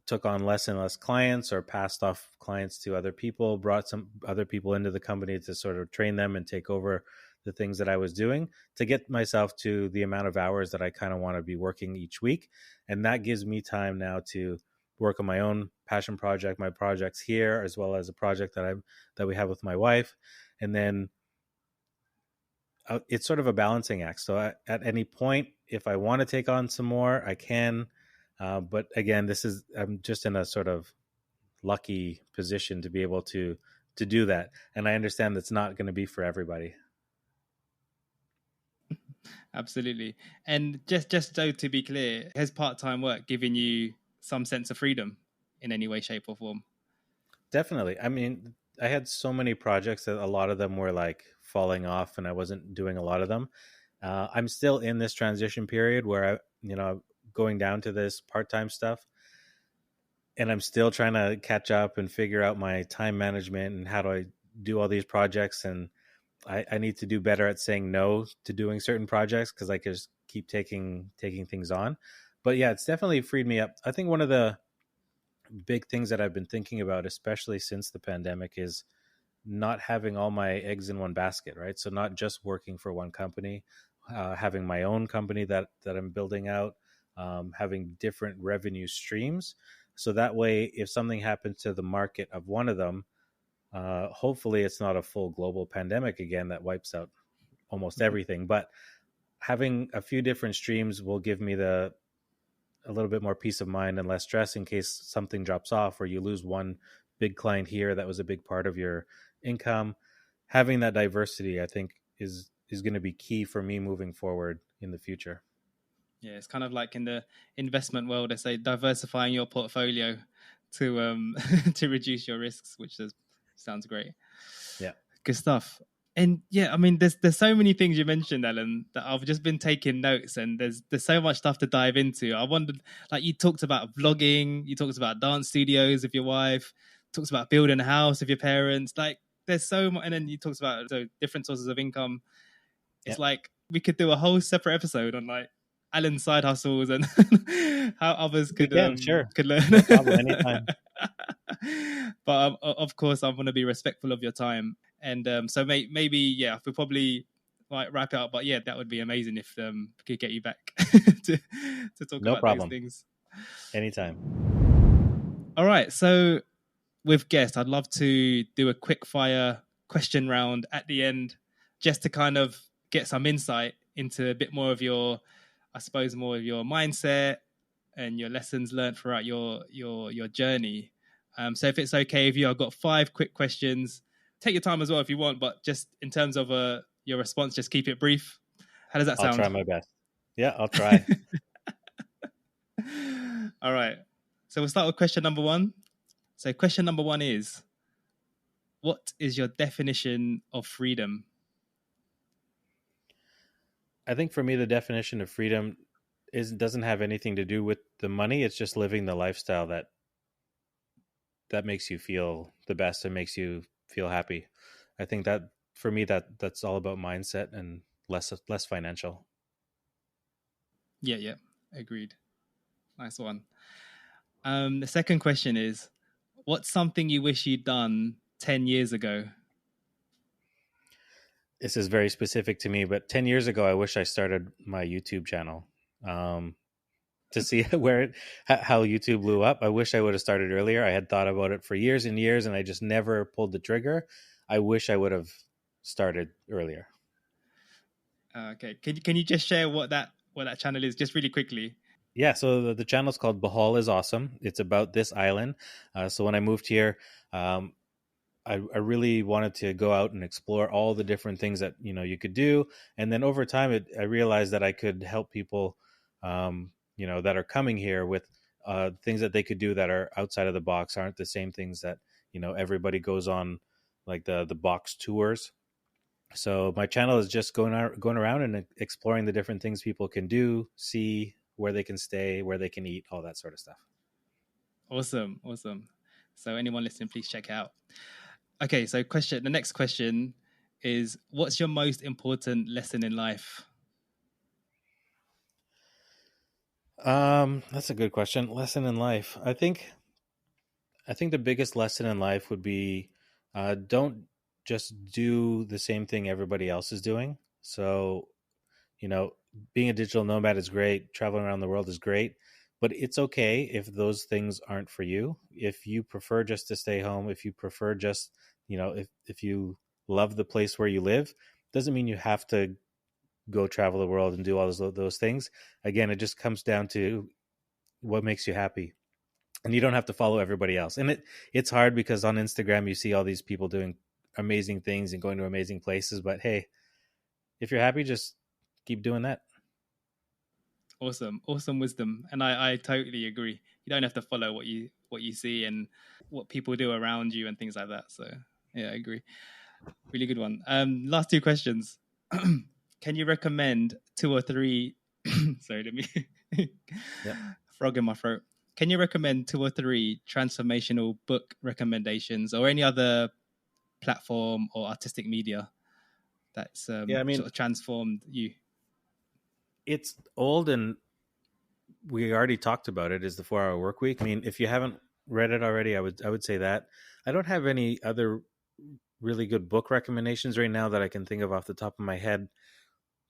took on less and less clients or passed off clients to other people, brought some other people into the company to sort of train them and take over the things that I was doing to get myself to the amount of hours that I kind of want to be working each week. And that gives me time now to work on my own passion project, my projects here, as well as a project that we have with my wife. And then it's sort of a balancing act. So at any point, if I want to take on some more, I can. But again, I'm just in a sort of lucky position to be able to do that. And I understand that's not going to be for everybody. Absolutely. And just so to be clear, has part-time work given you some sense of freedom in any way, shape, or form? Definitely. I mean, I had so many projects that a lot of them were like falling off and I wasn't doing a lot of them. I'm still in this transition period where going down to this part-time stuff, and I'm still trying to catch up and figure out my time management and how do I do all these projects. And I need to do better at saying no to doing certain projects because I just keep taking things on. But yeah, it's definitely freed me up. I think one of the big things that I've been thinking about, especially since the pandemic, is not having all my eggs in one basket, right? So not just working for one company, having my own company that I'm building out, having different revenue streams. So that way, if something happens to the market of one of them, hopefully it's not a full global pandemic again that wipes out almost everything. But having a few different streams will give me a little bit more peace of mind and less stress in case something drops off or you lose one big client here that was a big part of your income. Having that diversity, I think, is going to be key for me moving forward in the future. Yeah, it's kind of like in the investment world, they say diversifying your portfolio to to reduce your risks, sounds great. Yeah. Good stuff. And yeah, I mean, there's so many things you mentioned, Ellen, that I've just been taking notes, and there's so much stuff to dive into. I wondered, like, you talked about vlogging, you talked about dance studios with your wife, talked about building a house with your parents. Like, there's so much, and then you talked about different sources of income. Yeah. It's like we could do a whole separate episode on like Alan's side hustles and how others We can, sure. could learn. No problem. Anytime. But of course, I'm going to be respectful of your time, and so maybe yeah, we probably might wrap it up. But yeah, that would be amazing if we could get you back to talk No about those problem. things. Anytime. All right, so with guests, I'd love to do a quick fire question round at the end, just to kind of get some insight into a bit more of your, I suppose, more of your mindset and your lessons learned throughout your journey. So if it's okay with you, I've got 5 quick questions. Take your time as well if you want, but just in terms of your response, just keep it brief. How does that I'll try sound? my best. Yeah, I'll try. All right. So we'll start with question number 1. So question number 1 is, what is your definition of freedom? I think for me, the definition of freedom doesn't have anything to do with the money. It's just living the lifestyle that makes you feel the best and makes you feel happy. I think that for me, that's all about mindset and less financial. Yeah, agreed. Nice one. The second question is, what's something you wish you'd done 10 years ago? This is very specific to me, but 10 years ago, I wish I started my YouTube channel. To see how YouTube blew up. I wish I would have started earlier. I had thought about it for years and years, and I just never pulled the trigger. I wish I would have started earlier. Okay, can you just share what that channel is, just really quickly? Yeah, so the channel is called Bohol is Awesome. It's about this island. So when I moved here, um, I really wanted to go out and explore all the different things that you could do, and then over time, I realized that I could help people, that are coming here with things that they could do that are outside of the box, aren't the same things that everybody goes on, like the box tours. So my channel is just going around and exploring the different things people can do, see where they can stay, where they can eat, all that sort of stuff. Awesome, awesome. So anyone listening, please check out. Okay, so the next question is, what's your most important lesson in life? That's a good question. Lesson in life. I think the biggest lesson in life would be don't just do the same thing everybody else is doing. So, you know, being a digital nomad is great, traveling around the world is great, but it's okay if those things aren't for you. If you prefer just to stay home, if you prefer just, if you love the place where you live, doesn't mean you have to go travel the world and do all those things. Again, it just comes down to what makes you happy, and you don't have to follow everybody else. And it's hard because on Instagram you see all these people doing amazing things and going to amazing places, but hey, if you're happy, just keep doing that. Awesome, awesome wisdom, and I totally agree. You don't have to follow what you see and what people do around you and things like that. So yeah, I agree. Really good one. Last two questions. Can you recommend two or three? Sorry, let me Yep. frog in my throat. Can you recommend two or three transformational book recommendations or any other platform or artistic media that's Yeah, I sort mean, of transformed you? it's old and we already talked about it, is the 4 hour work week. I mean, if you haven't read it already, I would say that. I don't have any other really good book recommendations right now that I can think of off the top of my head,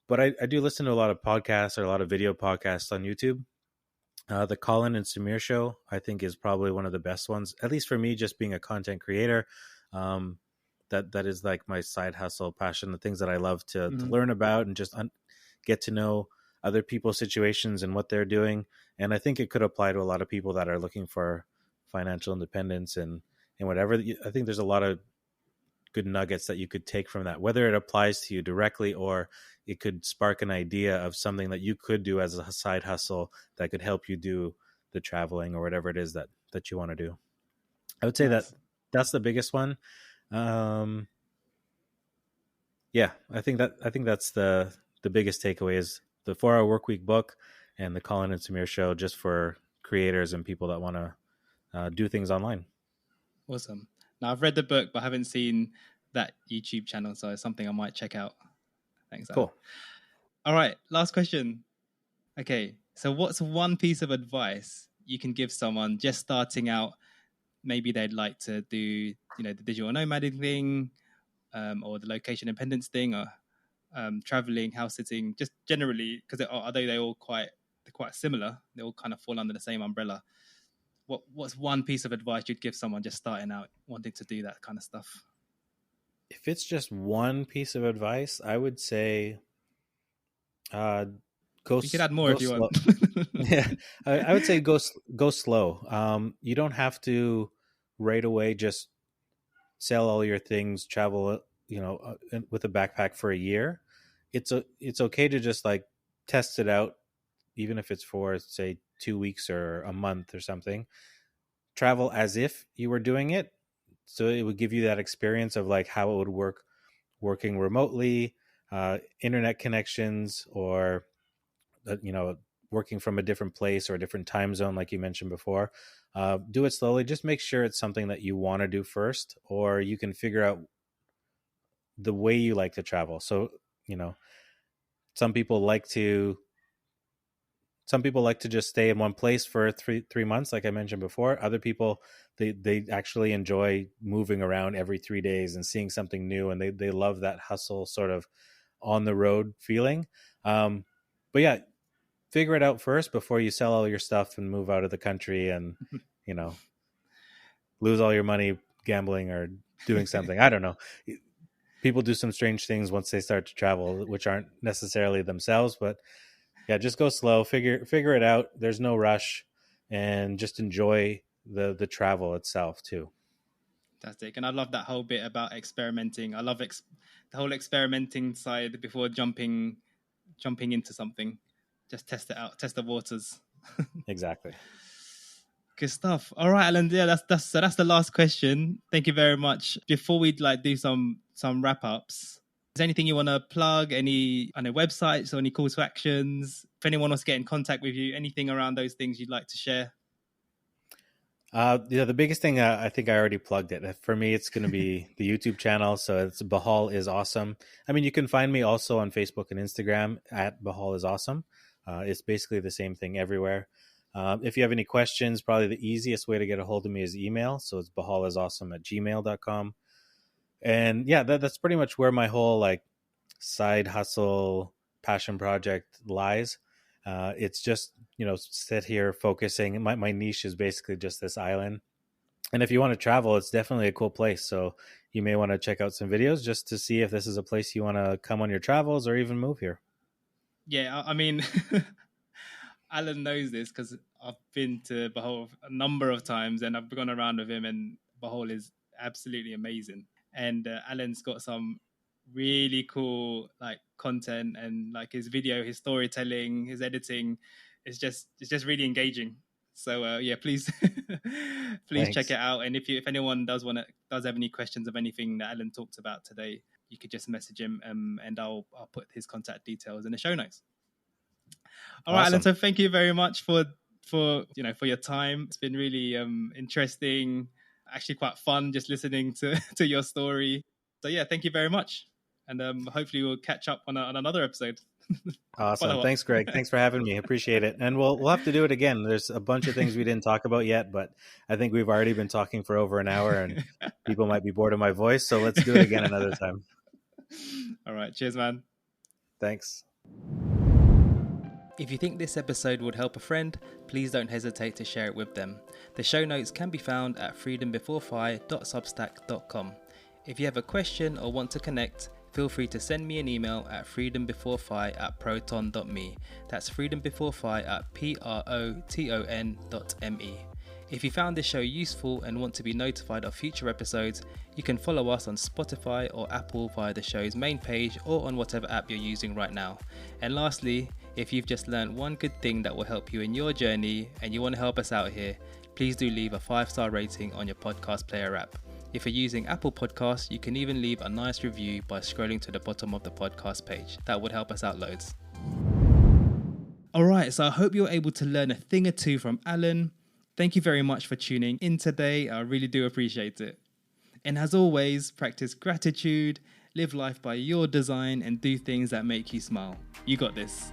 but I do listen to a lot of podcasts or a lot of video podcasts on YouTube. The Colin and Samir show, I think, is probably one of the best ones, at least for me, just being a content creator. Um, that is like my side hustle passion, the things that I love to Mhm. learn about and just get to know other people's situations and what they're doing. And I think it could apply to a lot of people that are looking for financial independence and whatever. I think there's a lot of good nuggets that you could take from that, whether it applies to you directly or it could spark an idea of something that you could do as a side hustle that could help you do the traveling or whatever it is that you want to do. I would say that Nice. that's the biggest one. Um, yeah, I think that's the biggest takeaway is the 4 hour work week book and the Colin and Samir show, just for creators and people that want to do things online. Awesome. Now I've read the book, but I haven't seen that YouTube channel, so it's something I might check out. Thanks, Alan. Cool. All right, last question. Okay, so what's one piece of advice you can give someone just starting out? Maybe they'd like to do, the digital nomading thing, or the location independence thing, or traveling, house sitting, just generally, because although they're quite similar, they all kind of fall under the same umbrella. What's one piece of advice you'd give someone just starting out wanting to do that kind of stuff? If it's just one piece of advice, I would say uh, You could add more go if you want. slow. Yeah, I would say go slow. You don't have to right away just sell all your things, travel, with a backpack for a year. It's okay to just like test it out, even if it's for say 2 weeks or a month or something. Travel as if you were doing it, so it would give you that experience of like how it would work working remotely, internet connections, or working from a different place or a different time zone, like you mentioned before. Do it slowly. Just make sure it's something that you want to do first, or you can figure out the way you like to travel. So, you know, some people like to some people like to just stay in one place for three months, like I mentioned before. Other people, they actually enjoy moving around every 3 days and seeing something new, and they love that hustle sort of on the road feeling. But yeah, figure it out first before you sell all your stuff and move out of the country and you know lose all your money gambling or doing something. I don't know. People do some strange things once they start to travel, which aren't necessarily themselves, but Yeah, just go slow, figure it out. There's no rush, and just enjoy the travel itself too. Fantastic. And I love that whole bit about experimenting. I love the whole experimenting side before jumping into something. Just test it out, test the waters. Exactly. Good stuff. All right, Alan. Yeah, that's the last question. Thank you very much. Before we like do some wrap ups, is there anything you want to plug? Any websites or any call to actions? If anyone wants to get in contact with you, anything around those things you'd like to share? Yeah, the biggest thing, I think I already plugged it. For me, it's going to be the YouTube channel. So it's Bohol is awesome. I mean, you can find me also on Facebook and Instagram at Bohol is awesome. It's basically the same thing everywhere. If you have any questions, probably the easiest way to get a hold of me is email. So it's boholisawesome@gmail.com. And yeah, that's pretty much where my whole like side hustle passion project lies. It's just, sit here focusing. My niche is basically just this island. And if you want to travel, it's definitely a cool place. So you may want to check out some videos just to see if this is a place you want to come on your travels or even move here. Yeah, I mean, Alan knows this because I've been to Bohol a number of times and I've gone around with him, and Bohol is absolutely amazing. And Alan's got some really cool like content, and like his video, his storytelling, his editing it's just really engaging. So yeah, please please check it Thanks. out. And if anyone does have any questions of anything that Alan talked about today, you could just message him, and I'll put his contact details in the show notes. All right, Alan. Awesome. So thank you very much for your time. It's been really interesting, actually quite fun just listening to to your story. So yeah, thank you very much, and hopefully we'll catch up on another episode. Awesome. Follow up. Thanks, Greg. Thanks for having me. Appreciate it. And we'll have to do it again. There's a bunch of things we didn't talk about yet, but I think we've already been talking for over an hour and people might be bored of my voice. So let's do it again another time. All right. Cheers, man. Thanks. If you think this episode would help a friend, please don't hesitate to share it with them. The show notes can be found at freedombeforefire.substack.com. If you have a question or want to connect, feel free to send me an email at freedombeforefire@proton.me. That's freedombeforefire@proton.me. If you found this show useful and want to be notified of future episodes, you can follow us on Spotify or Apple via the show's main page or on whatever app you're using right now. And lastly, if you've just learned one good thing that will help you in your journey and you want to help us out here, please do leave a 5-star rating on your podcast player app. If you're using Apple Podcasts, you can even leave a nice review by scrolling to the bottom of the podcast page. That would help us out loads. All right, so I hope you're able to learn a thing or two from Alan. Thank you very much for tuning in today. I really do appreciate it. And as always, practice gratitude, live life by your design, and do things that make you smile. You got this.